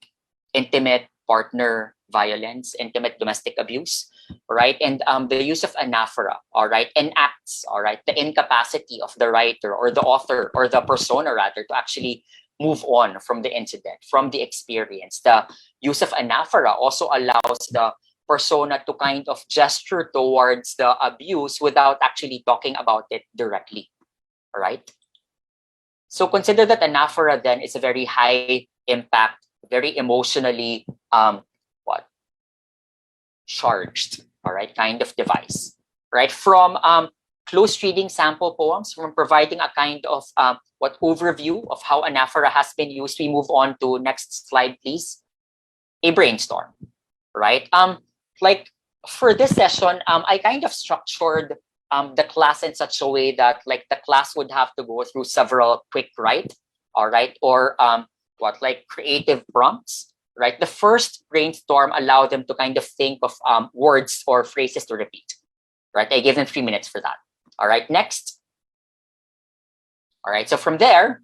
intimate partner violence, intimate domestic abuse, right? And the use of anaphora, all right, enacts, all right, the incapacity of the writer or the author or the persona rather to actually move on from the incident, from the experience. The use of anaphora also allows the persona to kind of gesture towards the abuse without actually talking about it directly, all right? So consider that anaphora then is a very high impact, very emotionally what charged, all right, kind of device, right? From close reading sample poems, from providing a kind of what overview of how anaphora has been used, we move on to next slide, please. A brainstorm, right? Like for this session, I kind of structured the class in such a way that like the class would have to go through several quick write, all right, or like creative prompts, right? The first brainstorm allowed them to kind of think of words or phrases to repeat, right? I gave them 3 minutes for that. All right, next. All right, so from there,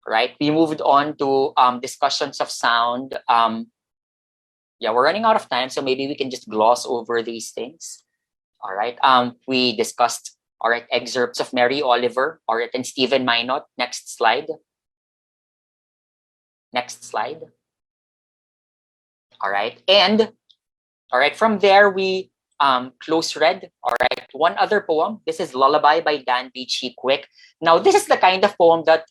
right, we moved on to discussions of sound. Yeah, we're running out of time, so maybe we can just gloss over these things. All right, we discussed, all right, excerpts of Mary Oliver, all right, and Stephen Minot. Next slide. Next slide. All right, and all right, from there we close read, all right, one other poem. This is Lullaby by Dan Beachy Quick. Now, this is the kind of poem that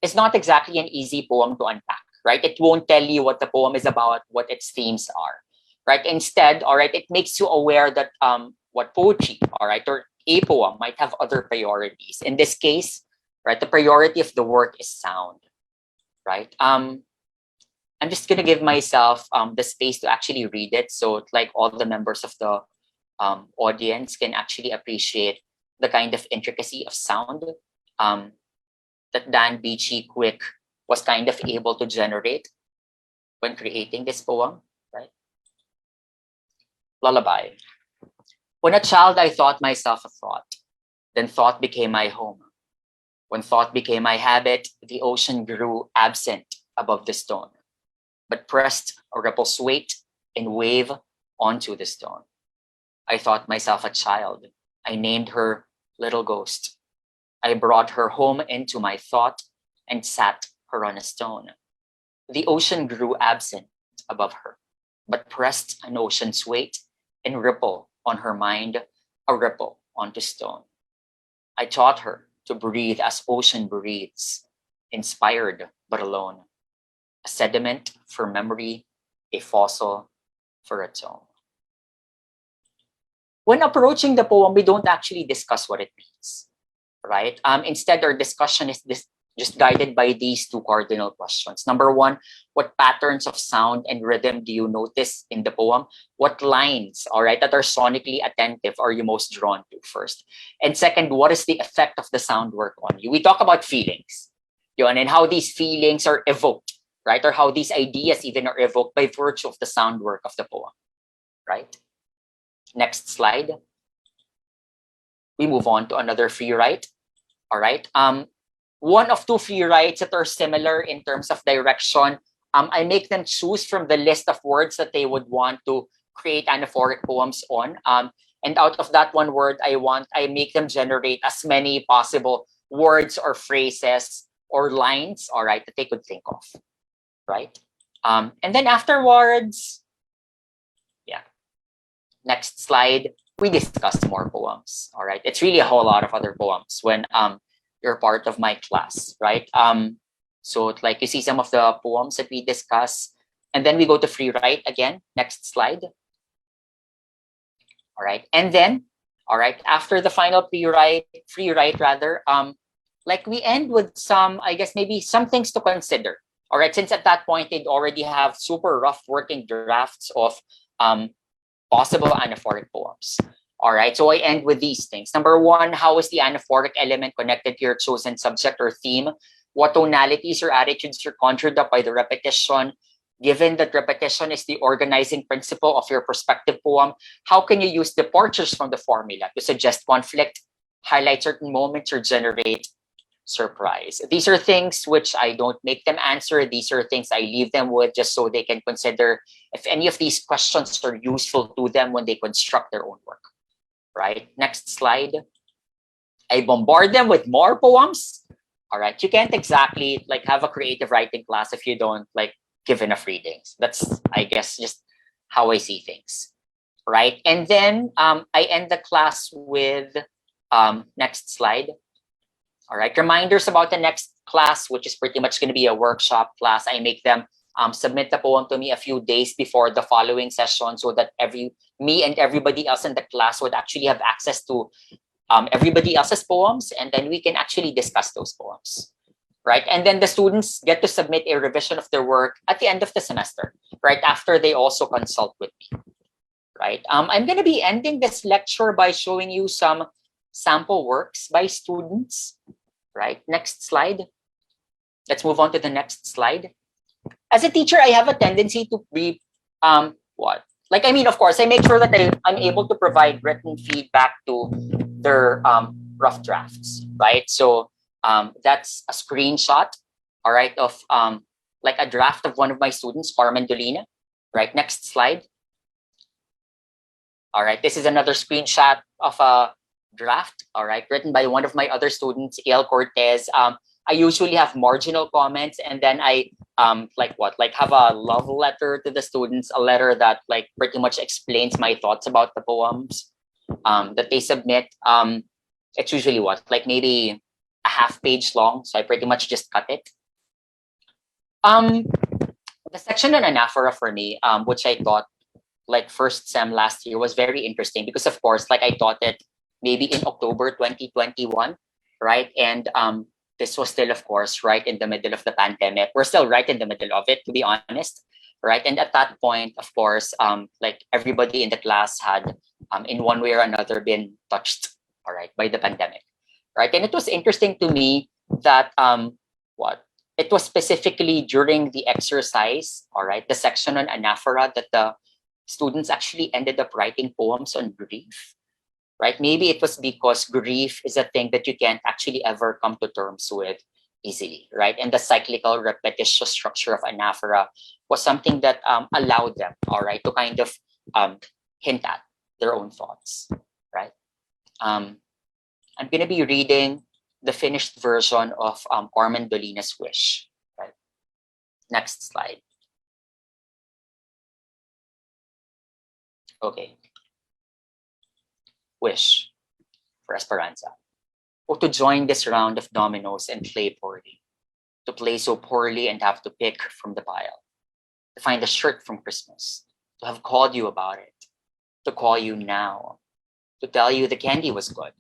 is not exactly an easy poem to unpack, right? It won't tell you what the poem is about, what its themes are, right? Instead, all right, it makes you aware that what poetry, all right, or a poem might have other priorities. In this case, right, the priority of the work is sound, right? I'm just gonna give myself the space to actually read it, so like all the members of the audience can actually appreciate the kind of intricacy of sound that Dan Beachy Quick was kind of able to generate when creating this poem, right? Lullaby. When a child, I thought myself a thought, then thought became my home. When thought became my habit, the ocean grew absent above the stone, but pressed a ripple's weight and wave onto the stone. I thought myself a child. I named her Little Ghost. I brought her home into my thought and sat her on a stone. The ocean grew absent above her, but pressed an ocean's weight and ripple on her mind, a ripple onto stone. I taught her to breathe as ocean breathes, inspired but alone. A sediment for memory, a fossil for a tone. When approaching the poem, we don't actually discuss what it means, right? Instead, our discussion is just guided by these two cardinal questions. Number one, what patterns of sound and rhythm do you notice in the poem? What lines, all right, that are sonically attentive are you most drawn to first? And second, what is the effect of the sound work on you? We talk about feelings, and how these feelings are evoked, right? Or how these ideas even are evoked by virtue of the sound work of the poem, right? Next slide. We move on to another free write, all right? One of two free writes that are similar in terms of direction. I make them choose from the list of words that they would want to create anaphoric poems on. And out of that one word, I make them generate as many possible words or phrases or lines, all right, that they could think of, right? And then afterwards, yeah, next slide, we discuss more poems, all right? It's really a whole lot of other poems when you're part of my class, right? So like you see some of the poems that we discuss, and then we go to free write again. Next slide. All right, and then, all right, after the final free write rather, like we end with some, I guess maybe some things to consider. All right, since at that point they'd already have super rough working drafts of possible anaphoric poems. All right, so I end with these things. Number one, how is the anaphoric element connected to your chosen subject or theme? What tonalities or attitudes are conjured up by the repetition? Given that repetition is the organizing principle of your prospective poem, how can you use departures from the formula to suggest conflict, highlight certain moments, or generate surprise. These are things which I don't make them answer. These are things I leave them with just so they can consider if any of these questions are useful to them when they construct their own work. Right? Next slide. I bombard them with more poems. All right. You can't exactly like have a creative writing class if you don't like give enough readings. That's, I guess, just how I see things. Right. And then I end the class with next slide. All right. Reminders about the next class, which is pretty much going to be a workshop class. I make them submit the poem to me a few days before the following session so that me and everybody else in the class would actually have access to everybody else's poems, and then we can actually discuss those poems, right? And then the students get to submit a revision of their work at the end of the semester, right? After they also consult with me, right? I'm going to be ending this lecture by showing you some sample works by students, right? Next slide. Let's move on to the next slide. As a teacher, I have a tendency to be, Like, I mean, of course, I make sure that I'm able to provide written feedback to their rough drafts, right? So that's a screenshot, all right, of like a draft of one of my students, Carmen Dolina, right? Next slide. All right, this is another screenshot of a draft, all right, written by one of my other students, El Cortez. I usually have marginal comments, and then I have a love letter to the students, a letter that like pretty much explains my thoughts about the poems that they submit. It's usually like maybe a half page long, so I pretty much just cut it. The section on anaphora for me, which I thought like first sem last year was very interesting because of course, like I taught it maybe in October 2021, right? And this was still, of course, right in the middle of the pandemic. We're still right in the middle of it, to be honest, right? And at that point, of course, like everybody in the class had, in one way or another, been touched, all right, by the pandemic, right? And it was interesting to me that it was specifically during the exercise, all right, the section on anaphora that the students actually ended up writing poems on grief, right? Maybe it was because grief is a thing that you can't actually ever come to terms with easily, right? And the cyclical repetitious structure of anaphora was something that allowed them, all right, to kind of hint at their own thoughts, right? I'm going to be reading the finished version of Carmen Dolina's Wish, right? Next slide. Okay. Wish for Esperanza. Oh, to join this round of dominoes and play poorly. To play so poorly and have to pick from the pile. To find a shirt from Christmas. To have called you about it. To call you now. To tell you the candy was good.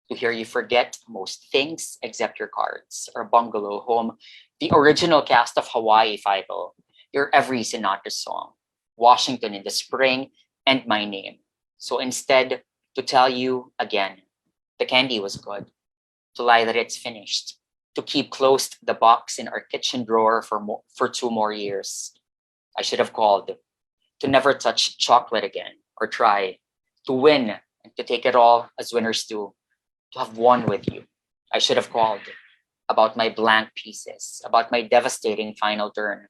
To hear you forget most things except your cards or bungalow home. The original cast of Hawaii Five-O. Your every Sinatra song. Washington in the spring and my name. So instead, to tell you again, the candy was good. To lie that it's finished. To keep closed the box in our kitchen drawer for 2 more years. I should have called. To never touch chocolate again or try. To win and to take it all as winners do. To have won with you. I should have called. About my blank pieces. About my devastating final turn.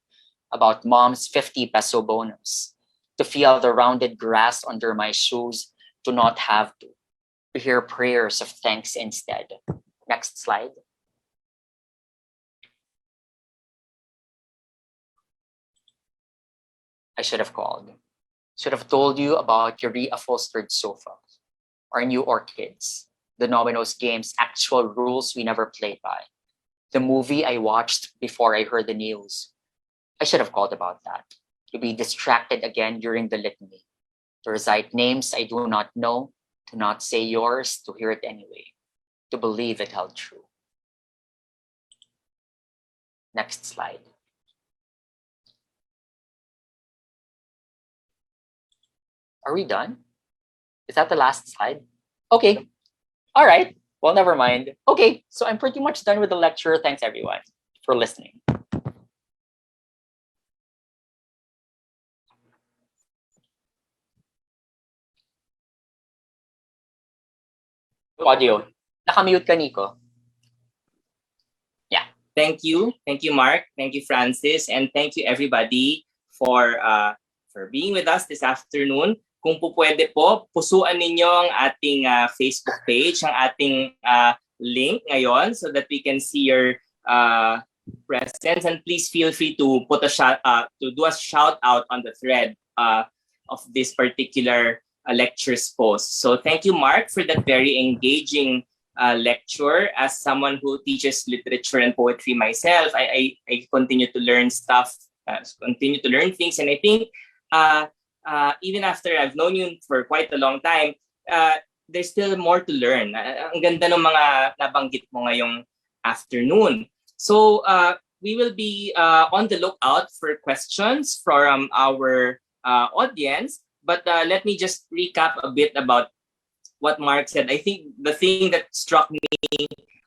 About mom's 50 peso bonus. To feel the rounded grass under my shoes. To not have to hear prayers of thanks instead. Next slide. I should have called. Should have told you about your reupholstered sofa, our new orchids, the Domino's game's actual rules we never played by, the movie I watched before I heard the news. I should have called about that. To be distracted again during the litany. To recite names I do not know, to not say yours, to hear it anyway, to believe it held true. Next slide. Are we done? Is that the last slide? Okay. All right. Well, never mind. Okay, so I'm pretty much done with the lecture. Thanks everyone for listening. Audio. Nakamute ka, Nico. Thank you, Mark. Thank you, Francis, and thank you everybody for being with us this afternoon. Kung po pwede po, pusuan ninyo ang ating Facebook page, ang ating link ngayon so that we can see your presence, and please feel free to put to do a shout out on the thread of this particular lecture's post. So thank you, Mark, for that very engaging lecture. As someone who teaches literature and poetry myself, I continue to learn stuff, continue to learn things, and I think even after I've known you for quite a long time, there's still more to learn. Ang ganda ng mga nabanggit mo ngayong afternoon. So we will be on the lookout for questions from our audience, but let me just recap a bit about what Mark said. I think the thing that struck me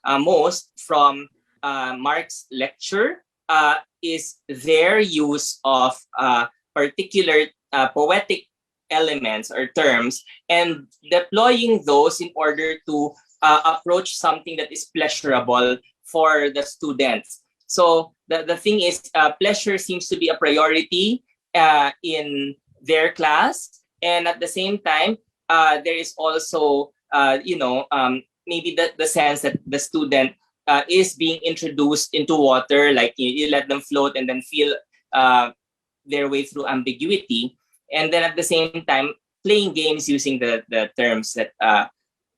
most from Mark's lecture is their use of particular poetic elements or terms and deploying those in order to approach something that is pleasurable for the students. So the thing is, pleasure seems to be a priority in their class, and at the same time, there is also, maybe the sense that the student is being introduced into water, like you let them float and then feel their way through ambiguity. And then at the same time, playing games using the terms that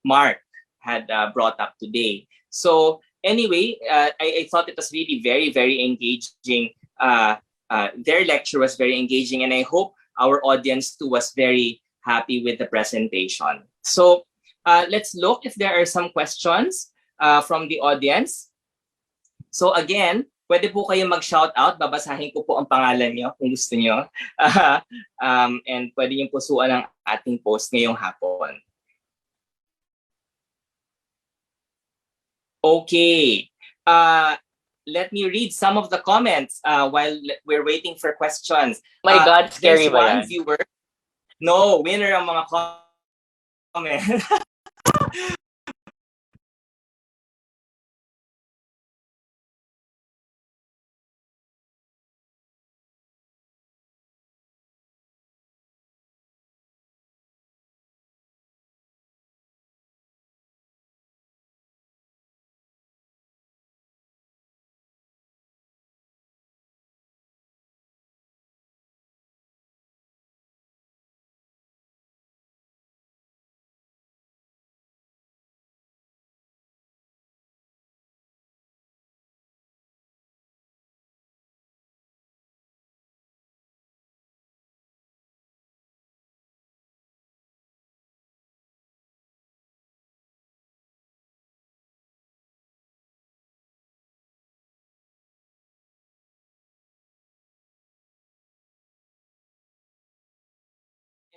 Mark had brought up today. So anyway, I thought it was really very, very engaging. Their lecture was very engaging, and I hope our audience too was very happy with the presentation. So let's look if there are some questions from the audience. So again, pwede po kayo mag-shout out. Babasahin ko po ang pangalan nyo kung gusto nyo. And pwede nyo pusuan ang ating post ngayong hapon. Okay. Let me read some of the comments while we're waiting for questions. My God, scary ba yan? Viewer. No, winner ang mga comments.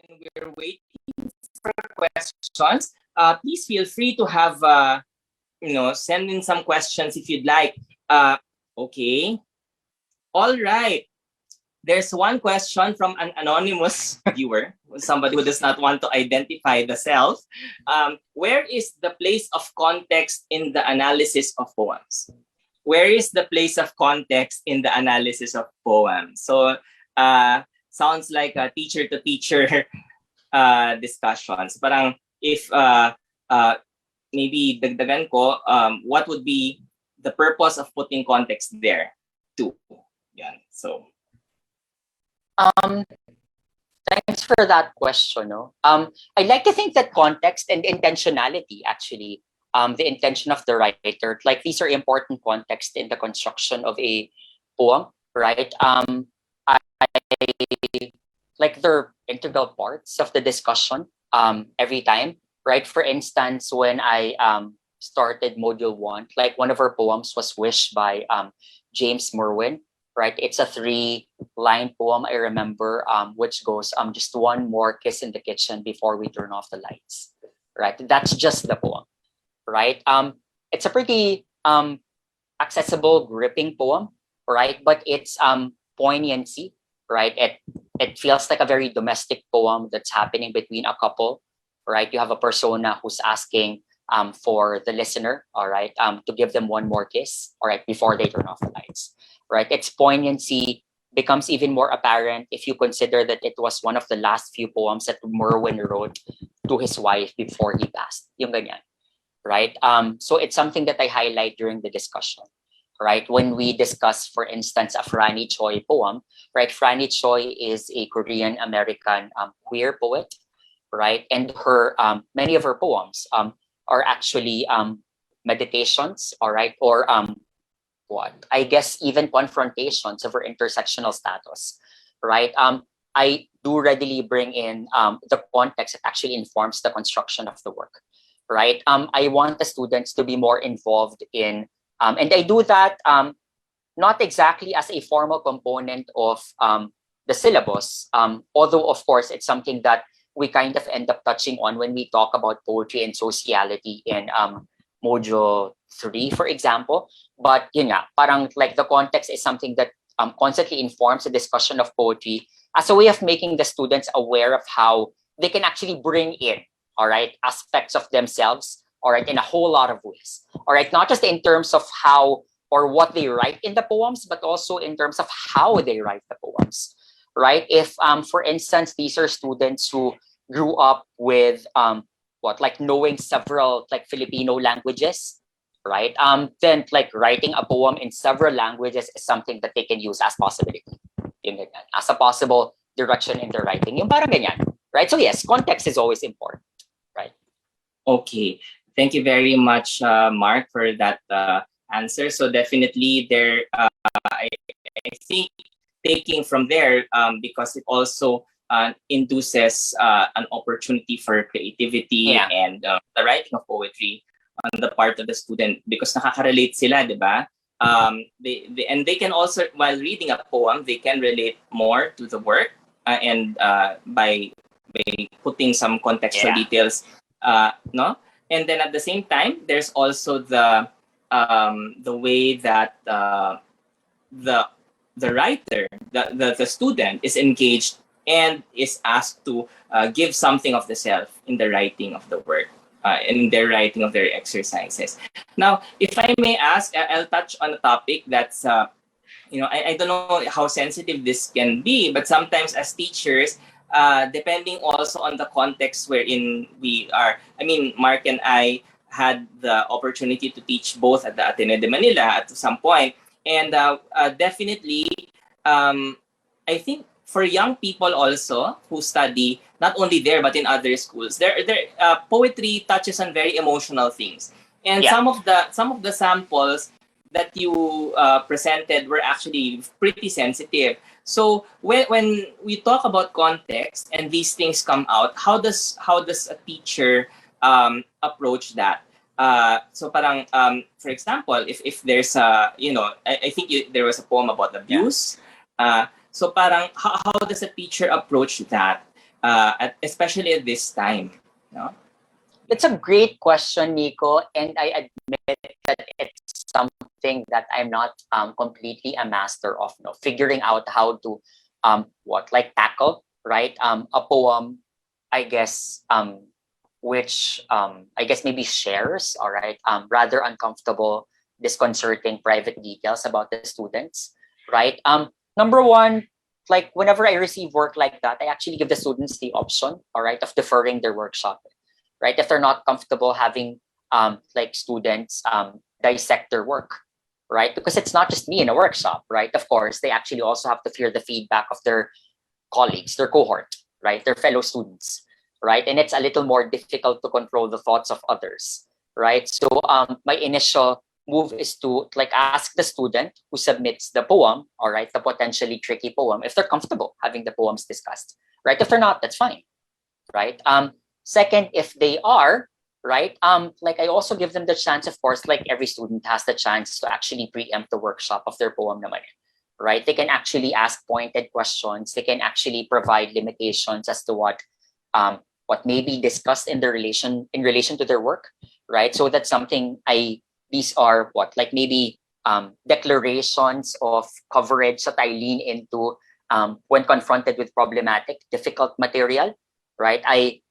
And we're waiting for questions. Please feel free to have, send in some questions if you'd like. Okay. All right. There's one question from an anonymous viewer, somebody who does not want to identify the self. Where is the place of context in the analysis of poems? Where is the place of context in the analysis of poems? So, sounds like a teacher-to-teacher discussions. Parang if maybe dagdagan ko, what would be the purpose of putting context there too? Yeah. So. Thanks for that question. No? I'd like to think that context and intentionality, actually, the intention of the writer, like these are important context in the construction of a poem, right? I like they're integral parts of the discussion every time, right? For instance, when I started Module 1, like one of our poems was Wish by James Merwin, right? It's a 3-line poem, I remember, which goes, just one more kiss in the kitchen before we turn off the lights, right? That's just the poem, right? It's a pretty accessible, gripping poem, right? But it's poignancy, right? It feels like a very domestic poem that's happening between a couple, right? You have a persona who's asking for the listener, all right, to give them one more kiss, all right, before they turn off the lights, right? Its poignancy becomes even more apparent if you consider that it was one of the last few poems that Merwin wrote to his wife before he passed. Yung ganyan, right? So it's something that I highlight during the discussion, right? When we discuss, for instance, a Franny Choi poem, right? Franny Choi is a Korean American queer poet, right? And her many of her poems are actually meditations, all right, or what I guess even confrontations of her intersectional status, right? I do readily bring in the context that actually informs the construction of the work, right? I want the students to be more involved in, and I do that not exactly as a formal component of the syllabus, although of course it's something that we kind of end up touching on when we talk about poetry and sociality in module 3, for example. But yun nga, parang like the context is something that constantly informs the discussion of poetry as a way of making the students aware of how they can actually bring in, all right, aspects of themselves, all right, in a whole lot of ways, all right, not just in terms of how or what they write in the poems, but also in terms of how they write the poems, right? If, for instance, these are students who grew up with like knowing several like Filipino languages, right? Then like writing a poem in several languages is something that they can use as possibility, yung ganyan, as a possible direction in their writing, yung parang ganyan, right? So yes, context is always important, right? Okay, thank you very much, Mark, for that answer. So definitely there, I think taking from there, because it also induces an opportunity for creativity Yeah. and the writing of poetry on the part of the student, because nakaka-relate sila, di ba? And they can also, while reading a poem, they can relate more to the work and by putting some contextual details, no? And then at the same time, there's also the way that the writer, the student is engaged and is asked to give something of the self in the writing of the work, in their writing of their exercises. Now, if I may ask, I'll touch on a topic that's, I don't know how sensitive this can be, but sometimes as teachers, depending also on the context wherein we are, I mean, Mark and I had the opportunity to teach both at the Ateneo de Manila at some point. And definitely, I think for young people also who study not only there but in other schools, poetry touches on very emotional things. And some of the samples that you presented were actually pretty sensitive. So when we talk about context and these things come out, how does a teacher approach that? So parang for example, if there's a, I think there was a poem about abuse. So parang how does a teacher approach that, especially at this time? No? It's a great question, Nico, and I admit that it's something that I'm not completely a master of. No, figuring out how to tackle, right, a poem, I guess, which I guess maybe shares, all right, rather uncomfortable, disconcerting private details about the students, right? Number one, like whenever I receive work like that, I actually give the students the option, all right, of deferring their workshop, right? If they're not comfortable having like students dissect their work, right? Because it's not just me in a workshop, right? Of course, they actually also have to hear the feedback of their colleagues, their cohort, right? Their fellow students, right? And it's a little more difficult to control the thoughts of others, right? So my initial move is to like ask the student who submits the poem, all right, the potentially tricky poem, if they're comfortable having the poems discussed, right? If they're not, that's fine, right? Second, if they are, right, like I also give them the chance, of course, like every student has the chance to actually preempt the workshop of their poem naman, right? They can actually ask pointed questions. They can actually provide limitations as to what may be discussed in relation to their work, right? So that's something these are maybe declarations of coverage that I lean into when confronted with problematic, difficult material, right? I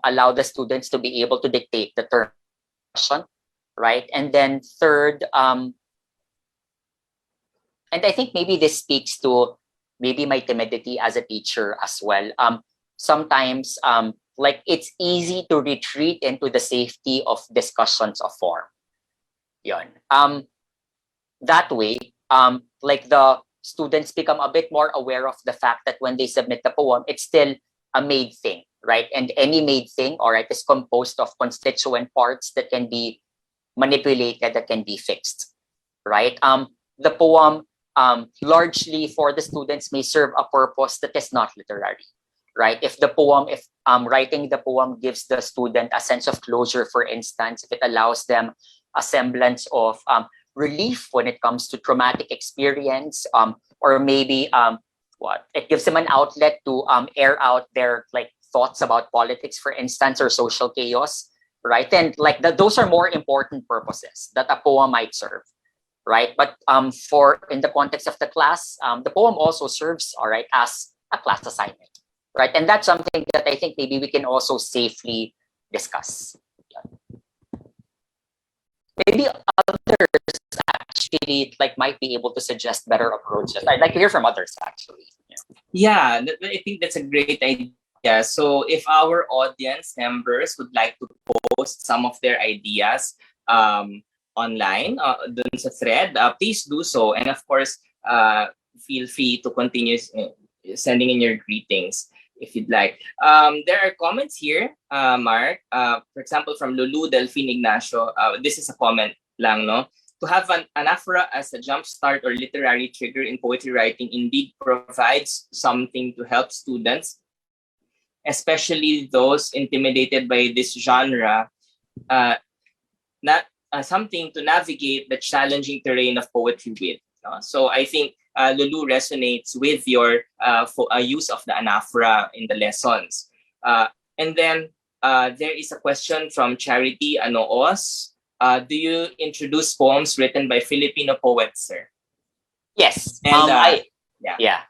allow the students to be able to dictate the terms right? And then third, and I think maybe this speaks to maybe my timidity as a teacher as well. Sometimes, like it's easy to retreat into the safety of discussions of form. Yun. That way, like the students become a bit more aware of the fact that when they submit the poem, it's still a made thing, right? And any made thing, all right, is composed of constituent parts that can be manipulated, that can be fixed, right? The poem largely for the students may serve a purpose that is not literary, right? If writing the poem gives the student a sense of closure, for instance, if it allows them a semblance of relief when it comes to traumatic experience, or maybe it gives them an outlet to air out their like thoughts about politics, for instance, or social chaos, right? And like those are more important purposes that a poem might serve, right? But for in the context of the class, the poem also serves, all right, as a class assignment, right? And that's something that I think maybe we can also safely discuss. Maybe others actually like might be able to suggest better approaches. I'd like to hear from others actually. Yeah, I think that's a great idea. So if our audience members would like to post some of their ideas online dun sa thread, please do so. And of course, feel free to continue sending in your greetings if you'd like. There are comments here, Mark. For example, from Lulu Delphine Ignacio. This is a comment lang, no? To have an anaphora as a jumpstart or literary trigger in poetry writing indeed provides something to help students, especially those intimidated by this genre, something to navigate the challenging terrain of poetry with. So I think Lulu resonates with your use of the anaphora in the lessons. And then there is a question from Charity Anoos. Do you introduce poems written by Filipino poets, sir? Yes. And yeah.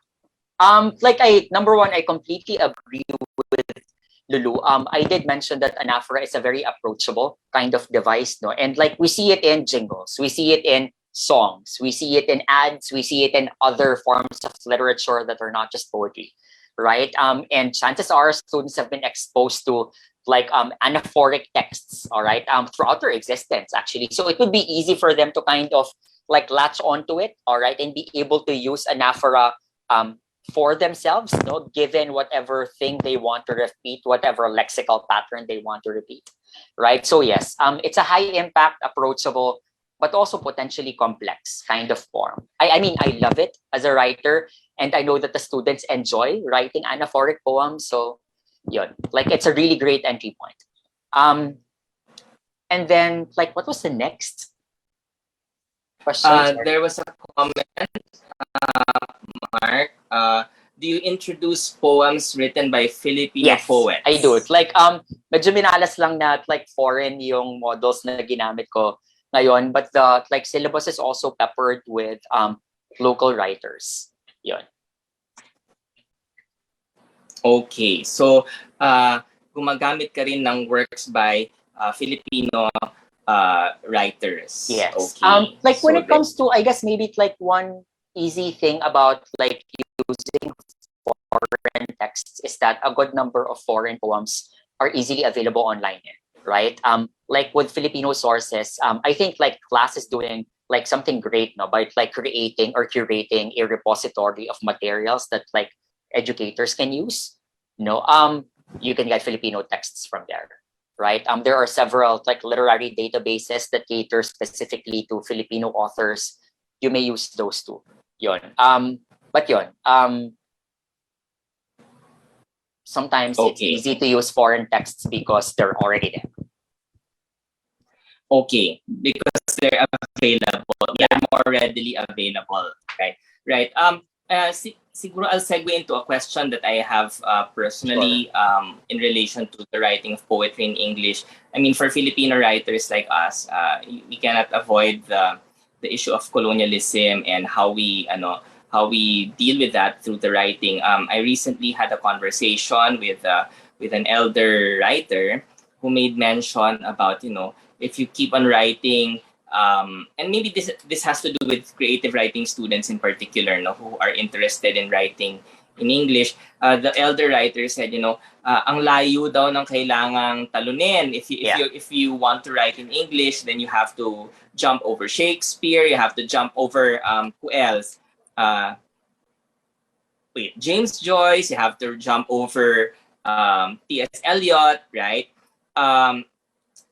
Number one, I completely agree with Lulu. I did mention that anaphora is a very approachable kind of device, no? And like we see it in jingles, we see it in songs, we see it in ads, we see it in other forms of literature that are not just poetry, right? And chances are students have been exposed to like anaphoric texts, all right, throughout their existence actually. So it would be easy for them to kind of like latch onto it, all right, and be able to use anaphora for themselves, no, given whatever thing they want to repeat, whatever lexical pattern they want to repeat, right? So yes, it's a high impact, approachable, but also potentially complex kind of form. I mean, I love it as a writer, and I know that the students enjoy writing anaphoric poems. So, yun, like it's a really great entry point. And then, like, what was the next question? There was a comment, Mark. Do you introduce poems written by Filipino poets? I do it. Like, medyo minalas lang na like foreign yung models na ginamit ko ngayon, but the like syllabus is also peppered with local writers. Yun. Okay, so gumagamit ka rin ng works by Filipino writers. Yes. Okay. Like when it comes to, I guess maybe like one easy thing about like using foreign texts is that a good number of foreign poems are easily available online, right? Like with Filipino sources, I think like class is doing like something great, no, by like creating or curating a repository of materials that like educators can use. You can get Filipino texts from there, right? There are several like literary databases that cater specifically to Filipino authors. You may use those too. Sometimes it's easy to use foreign texts because they're already there. Okay, because they're available. They're more readily available. Right. Siguro I'll segue into a question that I have personally in relation to the writing of poetry in English. I mean, for Filipino writers like us, we cannot avoid the issue of colonialism and how we deal with that through the writing. I recently had a conversation with an elder writer who made mention about, if you keep on writing, and maybe this has to do with creative writing students in particular, no, who are interested in writing in English. The elder writer said, ang layo daw ng kailangang talunin. If you want to write in English, then you have to jump over Shakespeare. You have to jump over who else? James Joyce. You have to jump over T.S. Eliot, right?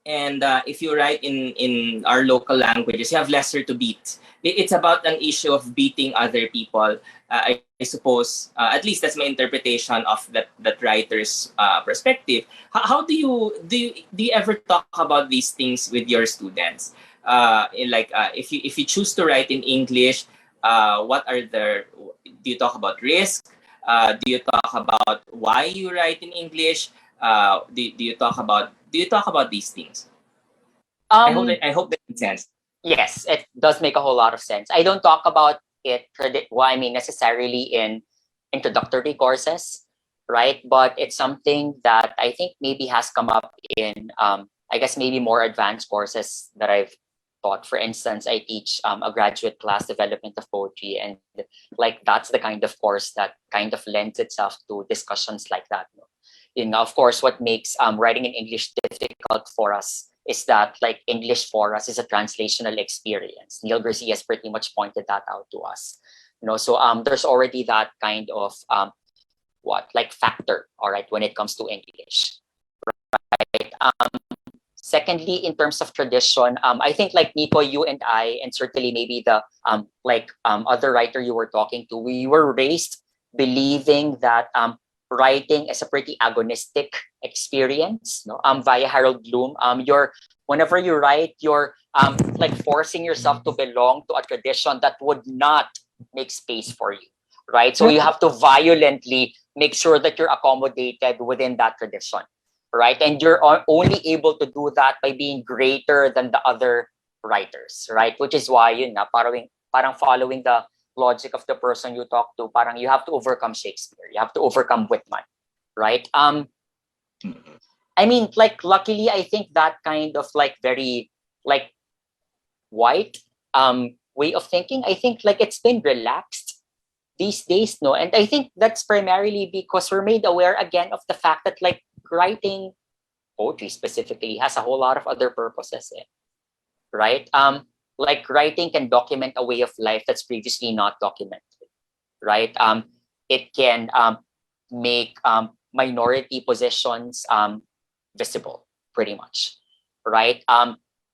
And if you write in our local languages, you have lesser to beat. It's about an issue of beating other people. I suppose, at least that's my interpretation of that writer's perspective. How do you ever talk about these things with your students? If you choose to write in English, do you talk about risk? Do you talk about why you write in English? Do you talk about these things? I hope that makes sense. Yes, it does make a whole lot of sense. I don't talk about it, necessarily in introductory courses, right? But it's something that I think maybe has come up in, I guess, maybe more advanced courses that I've taught. For instance, I teach a graduate class, development of poetry, and that's the kind of course that kind of lends itself to discussions like that. Of course, what makes writing in English difficult for us is that English for us is a translational experience. Neil Garcia has pretty much pointed that out to us. So there's already that kind of factor, all right, when it comes to English. Right. Secondly, in terms of tradition, I think Nico, you and I, and certainly maybe the other writer you were talking to, we were raised believing that writing is a pretty agonistic experience. Via Harold Bloom, whenever you write, you're forcing yourself to belong to a tradition that would not make space for you, right? So you have to violently make sure that you're accommodated within that tradition, right? And you're only able to do that by being greater than the other writers, right? Which is why parang following the logic of the person you talk to, parang you have to overcome Shakespeare, you have to overcome Whitman, right? I mean, luckily, I think that kind of very white way of thinking, I think it's been relaxed these days, no? And I think that's primarily because we're made aware again of the fact that writing poetry specifically has a whole lot of other purposes, right? Writing can document a way of life that's previously not documented, right? It can make minority positions visible, pretty much, right?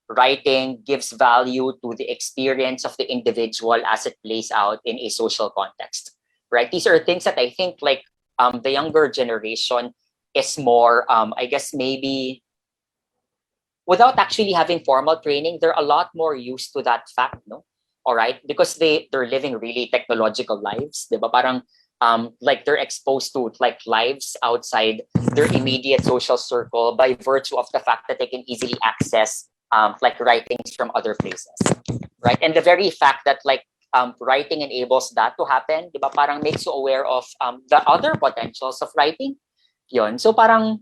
Writing gives value to the experience of the individual as it plays out in a social context, right? These are things that I think the younger generation is more, I guess maybe, without actually having formal training, they're a lot more used to that fact, no? All right, because they're living really technological lives, diba? Parang they're exposed to lives outside their immediate social circle by virtue of the fact that they can easily access writings from other places, right? And the very fact that writing enables that to happen, diba? Parang makes you aware of the other potentials of writing. Yun. So parang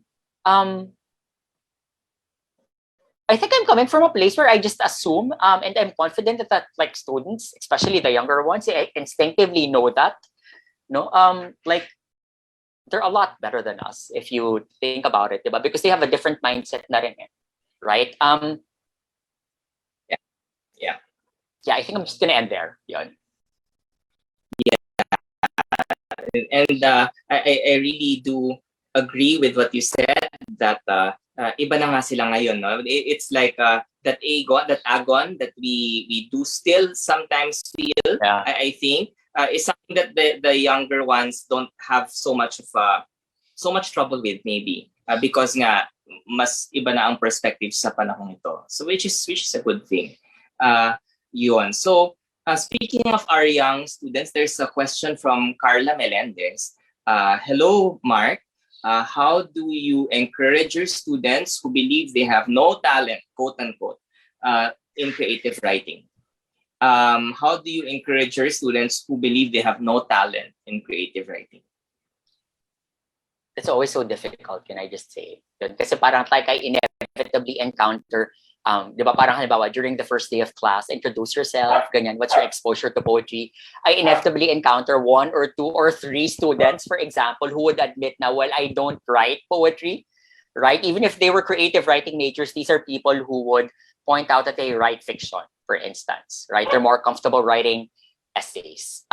I think I'm coming from a place where I just assume and I'm confident that students, especially the younger ones, instinctively know that. No, they're a lot better than us if you think about it, diba? Because they have a different mindset na rin, right? Yeah. I think I'm just gonna end there. Yun. And I really do agree with what you said that iba na nga sila ngayon, no? It's that agon that we do still sometimes feel. Yeah. I think is something that the younger ones don't have so much trouble with, maybe because nga mas iba na ang perspective sa panahon ito. So which is a good thing. Yun. So speaking of our young students, there's a question from Carla Melendez. Hello, Mark. How do you encourage your students who believe they have no talent, quote unquote, in creative writing? How do you encourage your students who believe they have no talent in creative writing? It's always so difficult, can I just say? Yun. Kasi parang like I inevitably encounter, di ba parang halimbawa, during the first day of class, introduce yourself, ganyan, what's your exposure to poetry? I inevitably encounter 1 or 2 or 3 students, for example, who would admit na, well, I don't write poetry, right? Even if they were creative writing majors, these are people who would point out that they write fiction, for instance, right? They're more comfortable writing essays.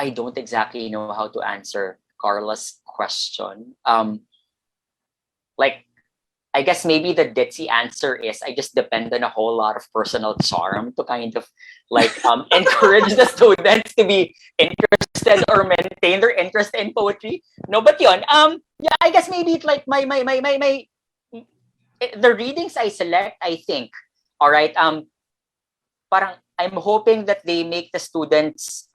I don't exactly know how to answer Carla's question. Like, I guess maybe the ditzy answer is I just depend on a whole lot of personal charm to kind of like encourage the students to be interested or maintain their interest in poetry. No, but yun, yeah, I guess maybe it's like my the readings I select, I think, all right, parang I'm hoping that they make the students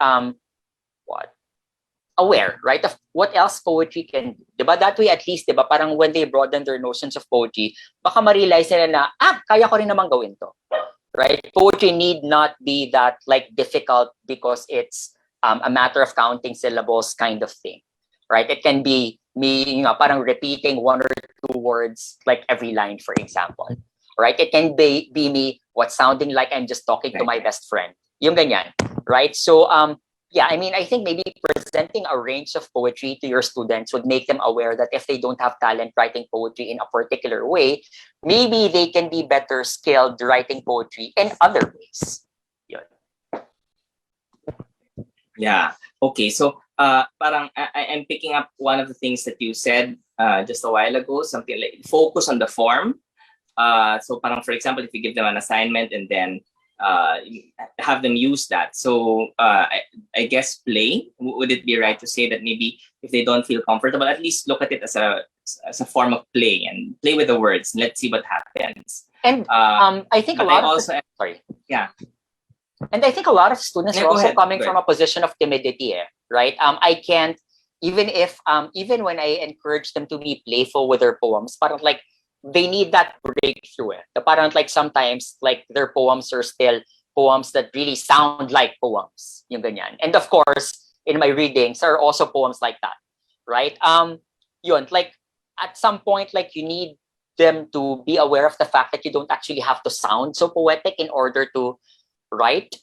aware, right, of what else poetry can do. Diba? That way, at least, diba, parang when they broaden their notions of poetry, baka ma-realize nila na, kaya ko rin naman gawin to. Right? Poetry need not be that like difficult because it's a matter of counting syllables kind of thing. Right? It can be me, parang repeating 1 or 2 words like every line, for example. Right? It can be me what's sounding like I'm just talking to my best friend. Yung ganyan. Right? So, yeah, I mean, I think maybe presenting a range of poetry to your students would make them aware that if they don't have talent writing poetry in a particular way, maybe they can be better skilled writing poetry in other ways. Yun. Yeah. Okay. So, parang I'm picking up one of the things that you said just a while ago, something like focus on the form. So, parang for example, if you give them an assignment and then have them use that. So I guess play. Would it be right to say that maybe if they don't feel comfortable, at least look at it as a form of play and play with the words. Let's see what happens. And I think a lot of sorry. Yeah. And I think a lot of students are also coming from a position of timidity, right? I can't even when I encourage them to be playful with their poems, parang like they need that breakthrough. Parang like sometimes like their poems are still poems that really sound like poems. Yung ganyan. And of course, in my readings are also poems like that, right? Yun, like at some point, like you need them to be aware of the fact that you don't actually have to sound so poetic in order to write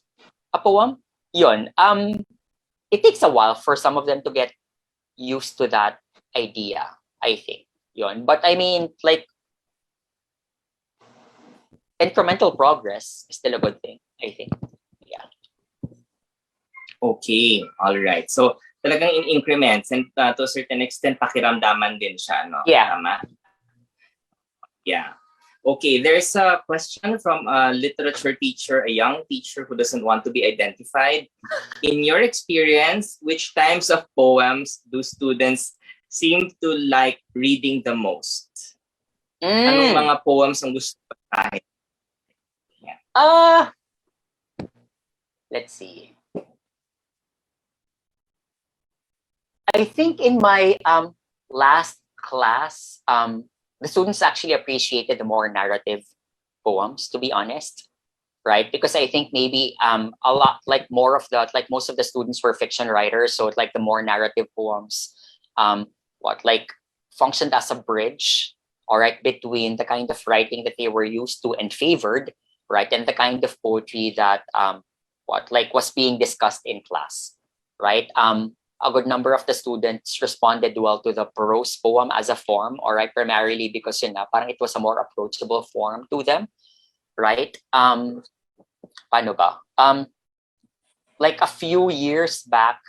a poem. Yun. It takes a while for some of them to get used to that idea, I think. Yun. But I mean, like, incremental progress is still a good thing, I think. Yeah. Okay. All right. So, talagang in increments and to a certain extent, pakiramdaman din siya, no? Yeah. Tama? Yeah. Okay. There's a question from a literature teacher, a young teacher who doesn't want to be identified. In your experience, which types of poems do students seem to like reading the most? Anong mga poems ang gusto basahin? Let's see. I think in my last class, the students actually appreciated the more narrative poems, to be honest, right? Because I think maybe a lot like more of the like most of the students were fiction writers, so like the more narrative poems, like functioned as a bridge, all right, between the kind of writing that they were used to and favored. Right, and the kind of poetry that was being discussed in class, right? A good number of the students responded well to the prose poem as a form, all right, primarily because parang it was a more approachable form to them, right? Paano ba? Like a few years back,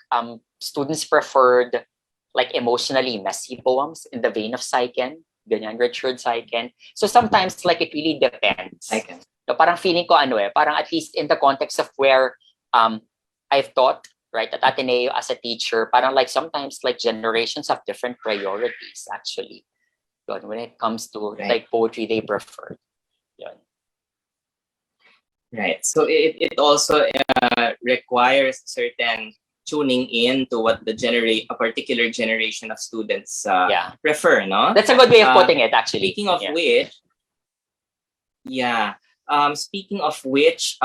students preferred like emotionally messy poems in the vein of Saiken, ganyan, Richard Saiken. So sometimes like it really depends. Saiken. So parang feeling ko parang at least in the context of where I've taught, right, at Ateneo as a teacher, parang like sometimes like generations have different priorities actually. Yun, when it comes to like poetry they prefer. Yun. Right. So it also requires certain tuning in to what a particular generation of students prefer, no? That's a good way of putting it, actually. Speaking of which,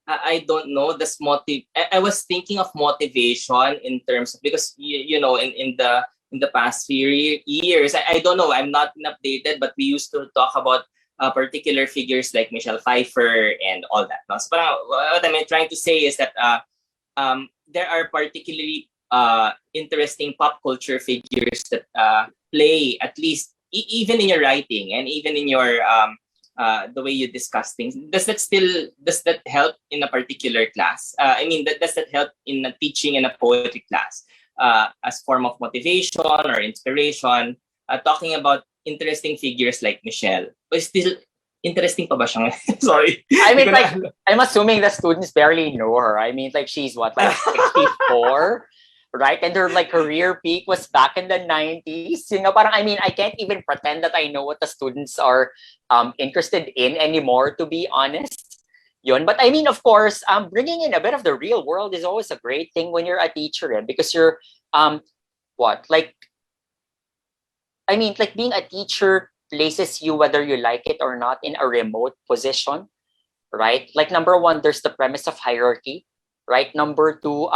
I don't know this motive. I was thinking of motivation in terms of, because you know, in the past few years, I don't know, I'm not updated, but we used to talk about particular figures like Michelle Pfeiffer and all that. No? So, parang, what I'm trying to say is that there are particularly interesting pop culture figures that play, at least even in your writing and even in your the way you discuss things. Does that help in a particular class? I mean, does that help in a teaching in a poetry class as form of motivation or inspiration? Talking about interesting figures like Michelle, but still interesting pa ba siya? Sorry. I mean, like, I'm assuming the students barely know her. I mean, like, she's what, like 64, right? And her like career peak was back in the 90s. You know, parang, I mean, I can't even pretend that I know what the students are interested in anymore, to be honest. Yun. But I mean, of course, bringing in a bit of the real world is always a great thing when you're a teacher, because you're, what, like, I mean, like being a teacher places you, whether you like it or not, in a remote position, right? Like number one, there's the premise of hierarchy, right? Number two,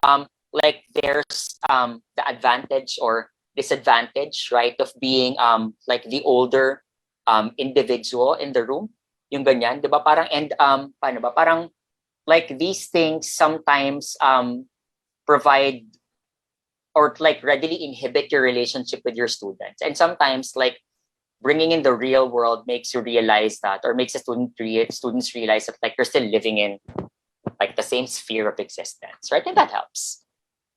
like there's the advantage or disadvantage, right, of being like the older individual in the room. Yung ganyan, 'di ba? Parang, and paano ba? Parang like these things sometimes provide or like readily inhibit your relationship with your students. And sometimes like bringing in the real world makes you realize that, or makes students realize that like you're still living in like the same sphere of existence, right? And that helps,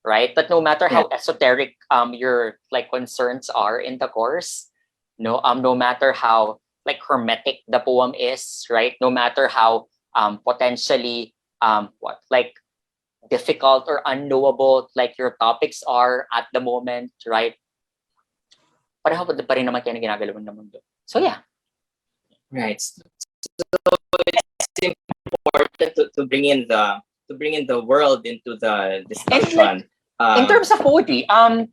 right? That no matter how esoteric your like concerns are in the course, no matter how like hermetic the poem is, right? No matter how potentially what like difficult or unknowable like your topics are at the moment, right? Pareho pa rin naman kayo na ginagalawan ng mundo. So yeah. Right. So it's important to bring in the world into the discussion. Like, in terms of poetry, yun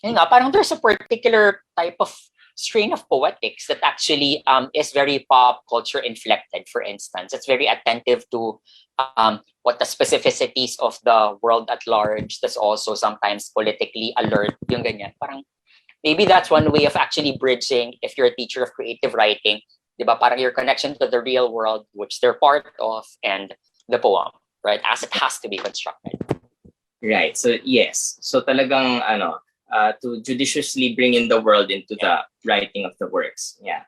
nga, parang there's a particular type of strain of poetics that actually is very pop culture inflected. For instance, it's very attentive to what the specificities of the world at large. That's also sometimes politically alert. Yung ganyan. Parang maybe that's one way of actually bridging, if you're a teacher of creative writing, di ba? Parang your connection to the real world, which they're part of, and the poem, right? As it has to be constructed. Right. So yes. So talagang to judiciously bring in the world into the writing of the works. Yeah.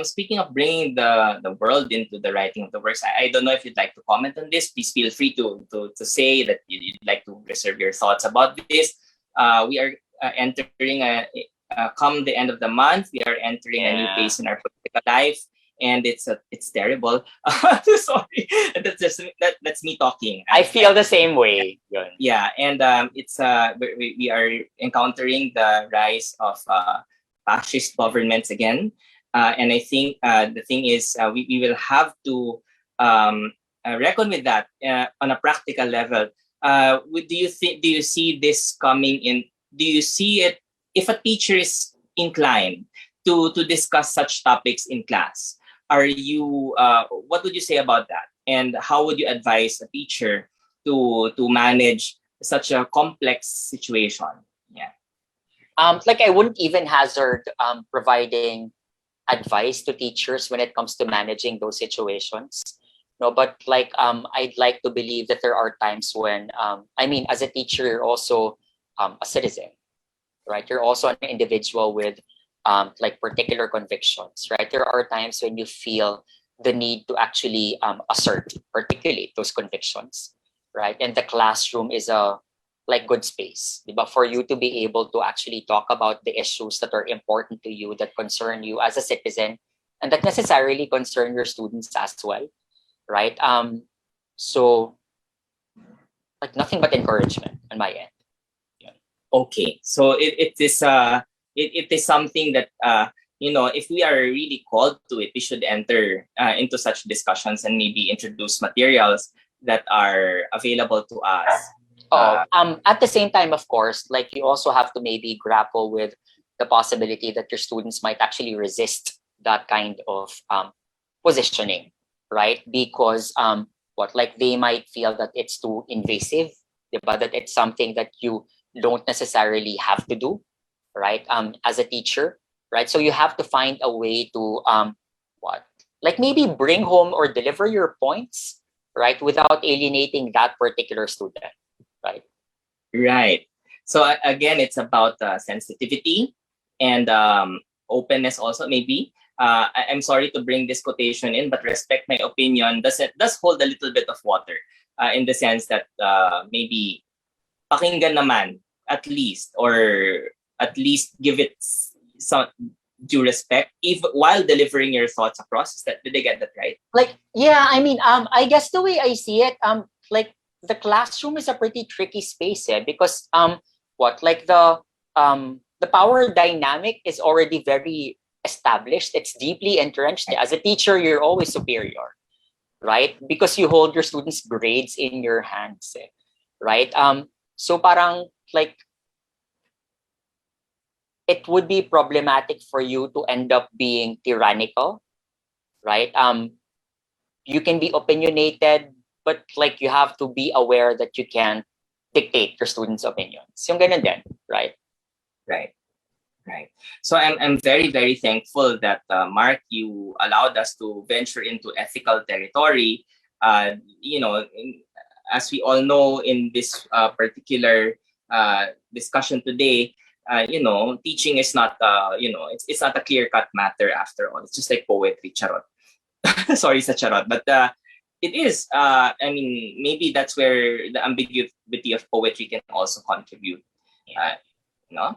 Speaking of bringing the world into the writing of the works, I don't know if you'd like to comment on this. Please feel free to say that you'd like to reserve your thoughts about this. We are entering come the end of the month, we are entering a new phase in our political life, and it's terrible. Sorry, that's me talking. I feel the same way. Yeah, and it's we are encountering the rise of fascist governments again, and I think the thing is we will have to reckon with that on a practical level. Do you see this coming in? Do you see it if a teacher is inclined to discuss such topics in class? Are you what would you say about that? And how would you advise a teacher to manage such a complex situation? Yeah. Like I wouldn't even hazard providing advice to teachers when it comes to managing those situations. No, but like I'd like to believe that there are times when I mean, as a teacher, you're also a citizen, right? You're also an individual with like particular convictions, right? There are times when you feel the need to actually articulate those convictions, right? And the classroom is a like good space, but for you to be able to actually talk about the issues that are important to you, that concern you as a citizen, and that necessarily concern your students as well, right? So like nothing but encouragement on my end. Okay, so it is something that if we are really called to it, we should enter into such discussions and maybe introduce materials that are available to us. At the same time, of course, like you also have to maybe grapple with the possibility that your students might actually resist that kind of positioning, right? Because like they might feel that it's too invasive, diba? That it's something that you don't necessarily have to do, right? As a teacher, right? So you have to find a way to what like maybe bring home or deliver your points, right, without alienating that particular student, right? Right. So again, it's about sensitivity and openness also maybe. I'm sorry to bring this quotation in, but respect my opinion does hold a little bit of water in the sense that maybe pakinggan naman at least, or at least give it some due respect if while delivering your thoughts across. Is that, did I get that right? Like, yeah, I mean, I guess the way I see it, like the classroom is a pretty tricky space, because like the power dynamic is already very established. It's deeply entrenched. As a teacher, you're always superior, right? Because you hold your students' grades in your hands, right? So parang like it would be problematic for you to end up being tyrannical, right? You can be opinionated, but like you have to be aware that you can't dictate your students' opinions. Yung ganun din, right? Right. Right. So I'm very, very thankful that, Mark, you allowed us to venture into ethical territory. You know, as we all know in this particular discussion today, you know, teaching is not, you know, it's not a clear-cut matter after all. It's just like poetry, charot. Sorry, sa charot. But it is, I mean, maybe that's where the ambiguity of poetry can also contribute. You know?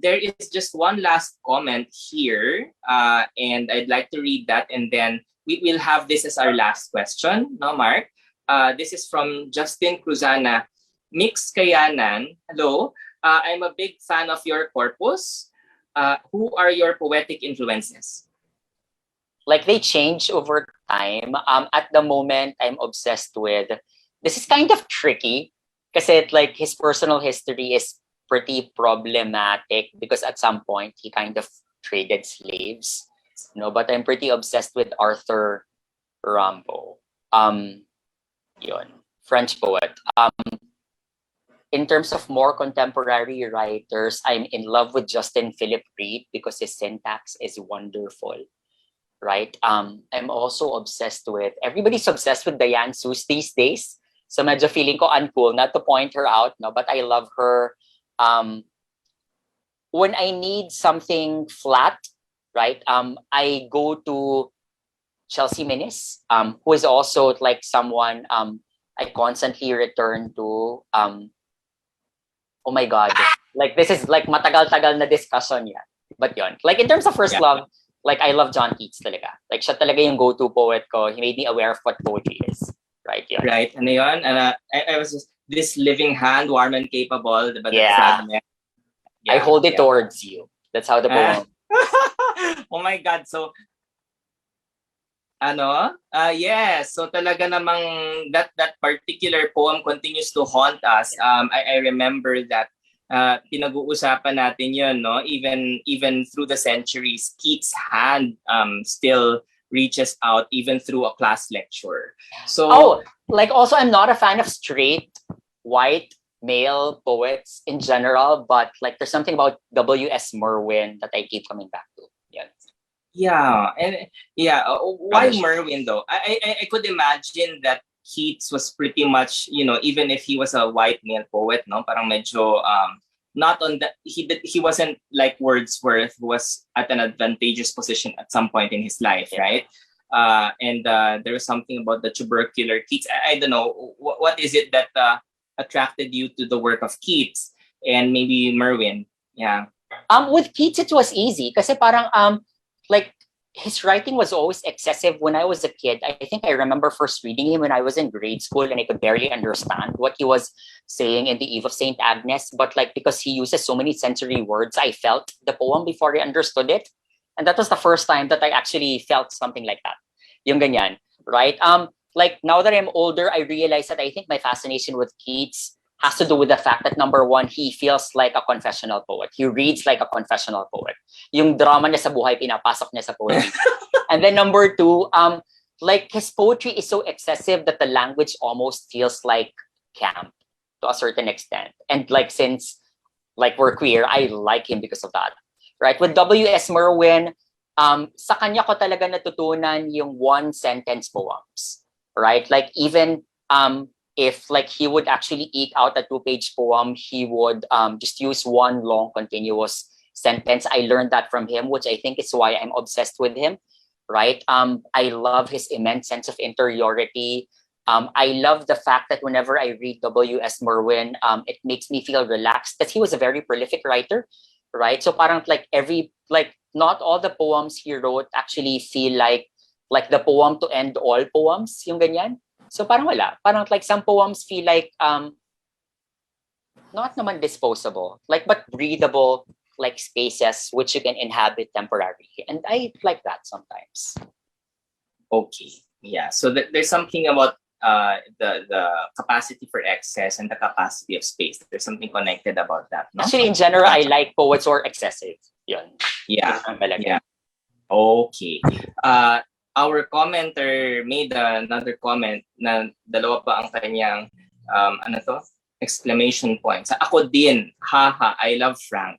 There is just one last comment here, and I'd like to read that, and then we will have this as our last question, no, Mark? This is from Justin Cruzana. Mix Cayanan, hello. I'm a big fan of your corpus. Who are your poetic influences? Like they change over time. At the moment, I'm obsessed with. This is kind of tricky because like his personal history is pretty problematic because at some point he kind of traded slaves, you know. But I'm pretty obsessed with Arthur Rimbaud. Yun, French poet. In terms of more contemporary writers, I'm in love with Justin Philip Reed because his syntax is wonderful, right? I'm also obsessed with, everybody's obsessed with Diane Seuss these days. So medyo feeling ko uncool not to point her out, no, but I love her. When I need something flat, right, I go to Chelsea Minnis, who is also like someone I constantly return to. Oh my God, like this is like matagal-tagal na discussion yan. But yon, like in terms of first love, like I love John Keats talaga. Like siya talaga yung go-to poet ko. He made me aware of what poetry is. Right, yun. Right, ano yun? And I was just, this living hand, warm and capable. Diba? Yeah. I hold it towards you. That's how the poem. Oh my God. So, yes. So talaga namang that particular poem continues to haunt us. I remember that pinag-uusapan natin yun, no? Even through the centuries, Keats' hand still reaches out even through a class lecture. So like also I'm not a fan of straight white male poets in general, but like there's something about W.S. Merwin that I keep coming back to. Why Merwin though? I could imagine that Keats was pretty much, you know, even if he was a white male poet, no, parang medyo not on the, he wasn't like Wordsworth, who was at an advantageous position at some point in his life, right? And there was something about the tubercular Keats. I don't know, what is it that attracted you to the work of Keats and maybe Merwin? Yeah. With Keats it was easy kasi parang like his writing was always excessive. When I was a kid, I think I remember first reading him when I was in grade school and I could barely understand what he was saying in the Eve of St. Agnes. But like, because he uses so many sensory words, I felt the poem before I understood it. And that was the first time that I actually felt something like that. Yung ganyan, right? Like now that I'm older, I realize that I think my fascination with Keats has to do with the fact that number one, he feels like a confessional poet. He reads like a confessional poet. Yung drama niya sa buhay, pinapasok niya sa poetry. And then number two, like his poetry is so excessive that the language almost feels like camp to a certain extent. And like since like we're queer, I like him because of that. Right? With W.S. Merwin, sa kanya ko talaga natutunan yung one sentence poems. Right? Like even if like he would actually eke out a 2-page poem, he would just use one long continuous sentence. I learned that from him, which I think is why I'm obsessed with him. Right? I love his immense sense of interiority. I love the fact that whenever I read W.S. Merwin, it makes me feel relaxed because he was a very prolific writer, right? So parang like not all the poems he wrote actually feel like the poem to end all poems, yung ganyan. So parang wala. Parang like some poems feel like not naman disposable, like but breathable, like spaces which you can inhabit temporarily. And I like that sometimes. Okay. Yeah. So there's something about the capacity for excess and the capacity of space. There's something connected about that. No? Actually, in general, I like poets who are excessive. Yun. Yeah. Yun ang talaga. Yeah. Okay. Our commenter made another comment na dalawa pa ang kanyang exclamation points. Ako din. Haha, I love Frank.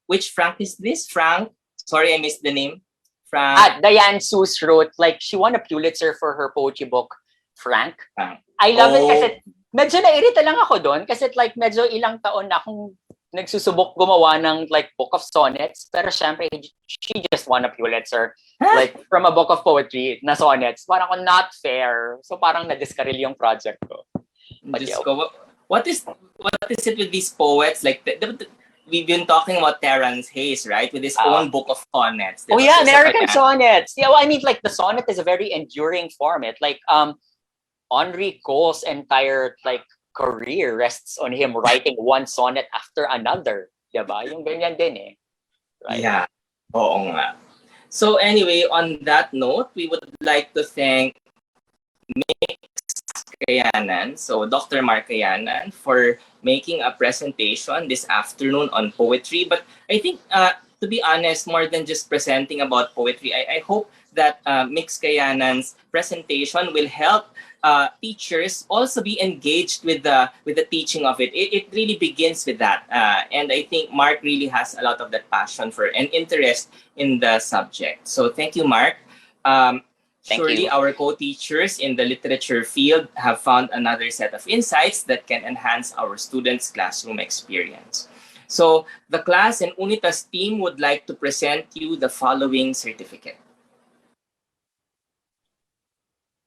Which Frank is this? Frank? Sorry, I missed the name. Frank. Diane Seuss wrote, like, she won a Pulitzer for her poetry book, Frank. Frank. I love it kasi medyo nairita lang ako doon kasi like medyo ilang taon na akong nagsusubok gumawa ng like book of sonnets, pero syempre she just won a Pulitzer like from a book of poetry na sonnets. Parang not fair. So parang na-discarrel yung project ko. But Just go, what is it with these poets? Like we've been talking about Terrence Hayes, right? With his own book of sonnets. Oh yeah, American sonnets. Yeah, well, I mean like the sonnet is a very enduring format. Like Henri Cole's entire like career rests on him writing one sonnet after another. Diba? Yung ganyan din eh. Right? Yeah. Oo nga. So anyway, on that note, we would like to thank Cayanan, so Dr. Mark Cayanan, for making a presentation this afternoon on poetry. But I think, to be honest, more than just presenting about poetry, I hope that Mix Cayanan's presentation will help teachers also be engaged with the teaching of it. It really begins with that, and I think Mark really has a lot of that passion for and interest in the subject. So thank you, Mark. Surely our co-teachers in the literature field have found another set of insights that can enhance our students' classroom experience. So the class and Unitas team would like to present you the following certificate.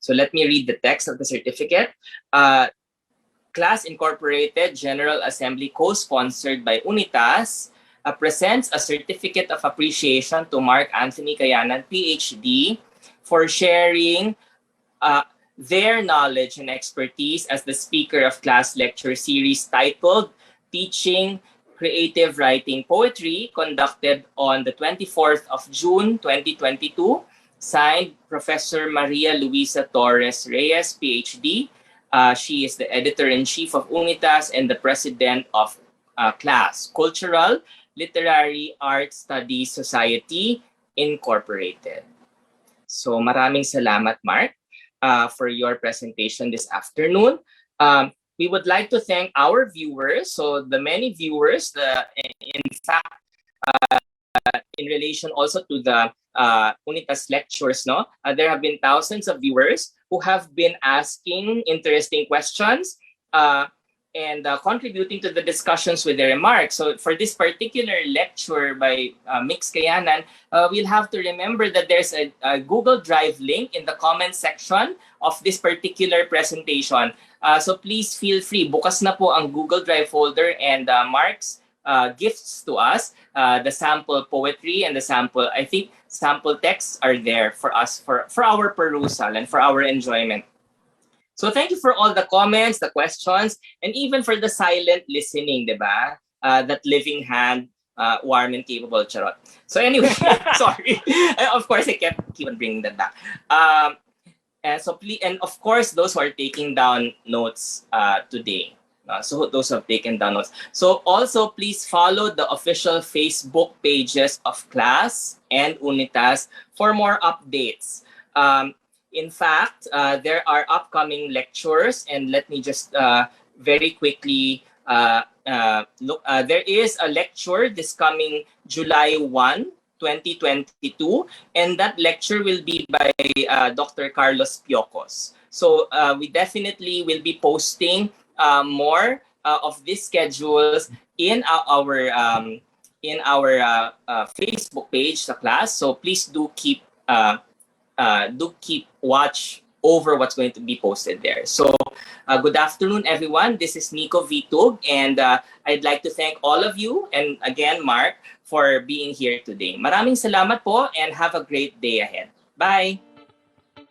So let me read the text of the certificate. Class Incorporated General Assembly, co-sponsored by Unitas, presents a certificate of appreciation to Mark Anthony Cayanan, PhD, for sharing their knowledge and expertise as the speaker of class lecture series titled Teaching Creative Writing Poetry, conducted on the 24th of June, 2022, signed Professor Maria Luisa Torres Reyes, PhD. She is the editor-in-chief of Unitas and the president of class Cultural Literary Art Studies Society, Incorporated. So maraming salamat, Mark, for your presentation this afternoon. We would like to thank our viewers. So the many viewers, in fact, in relation also to the Unitas lectures, no, there have been thousands of viewers who have been asking interesting questions and contributing to the discussions with their remarks. So for this particular lecture by Mix Cayanan, we'll have to remember that there's a Google Drive link in the comment section of this particular presentation. So please feel free. Bukas na po ang Google Drive folder, and Mark's gifts to us, the sample poetry and the sample, I think, sample texts are there for us, for our perusal and for our enjoyment. So thank you for all the comments, the questions, and even for the silent listening, diba? That living hand, warm and capable, charot. So anyway, sorry. Of course, I keep on bringing that back. And so please, and of course, those who are taking down notes today. So those who have taken down notes. So also, please follow the official Facebook pages of class and Unitas for more updates. In fact, there are upcoming lectures, and let me just very quickly look. There is a lecture this coming July 1, 2022, and that lecture will be by Dr. Carlos Piocos. So we definitely will be posting more of these schedules in our Facebook page, the class. So please do keep watch over what's going to be posted there. So good afternoon, everyone. This is Nico Vitug, and I'd like to thank all of you, and again, Mark, for being here today. Maraming salamat po, and have a great day ahead. Bye!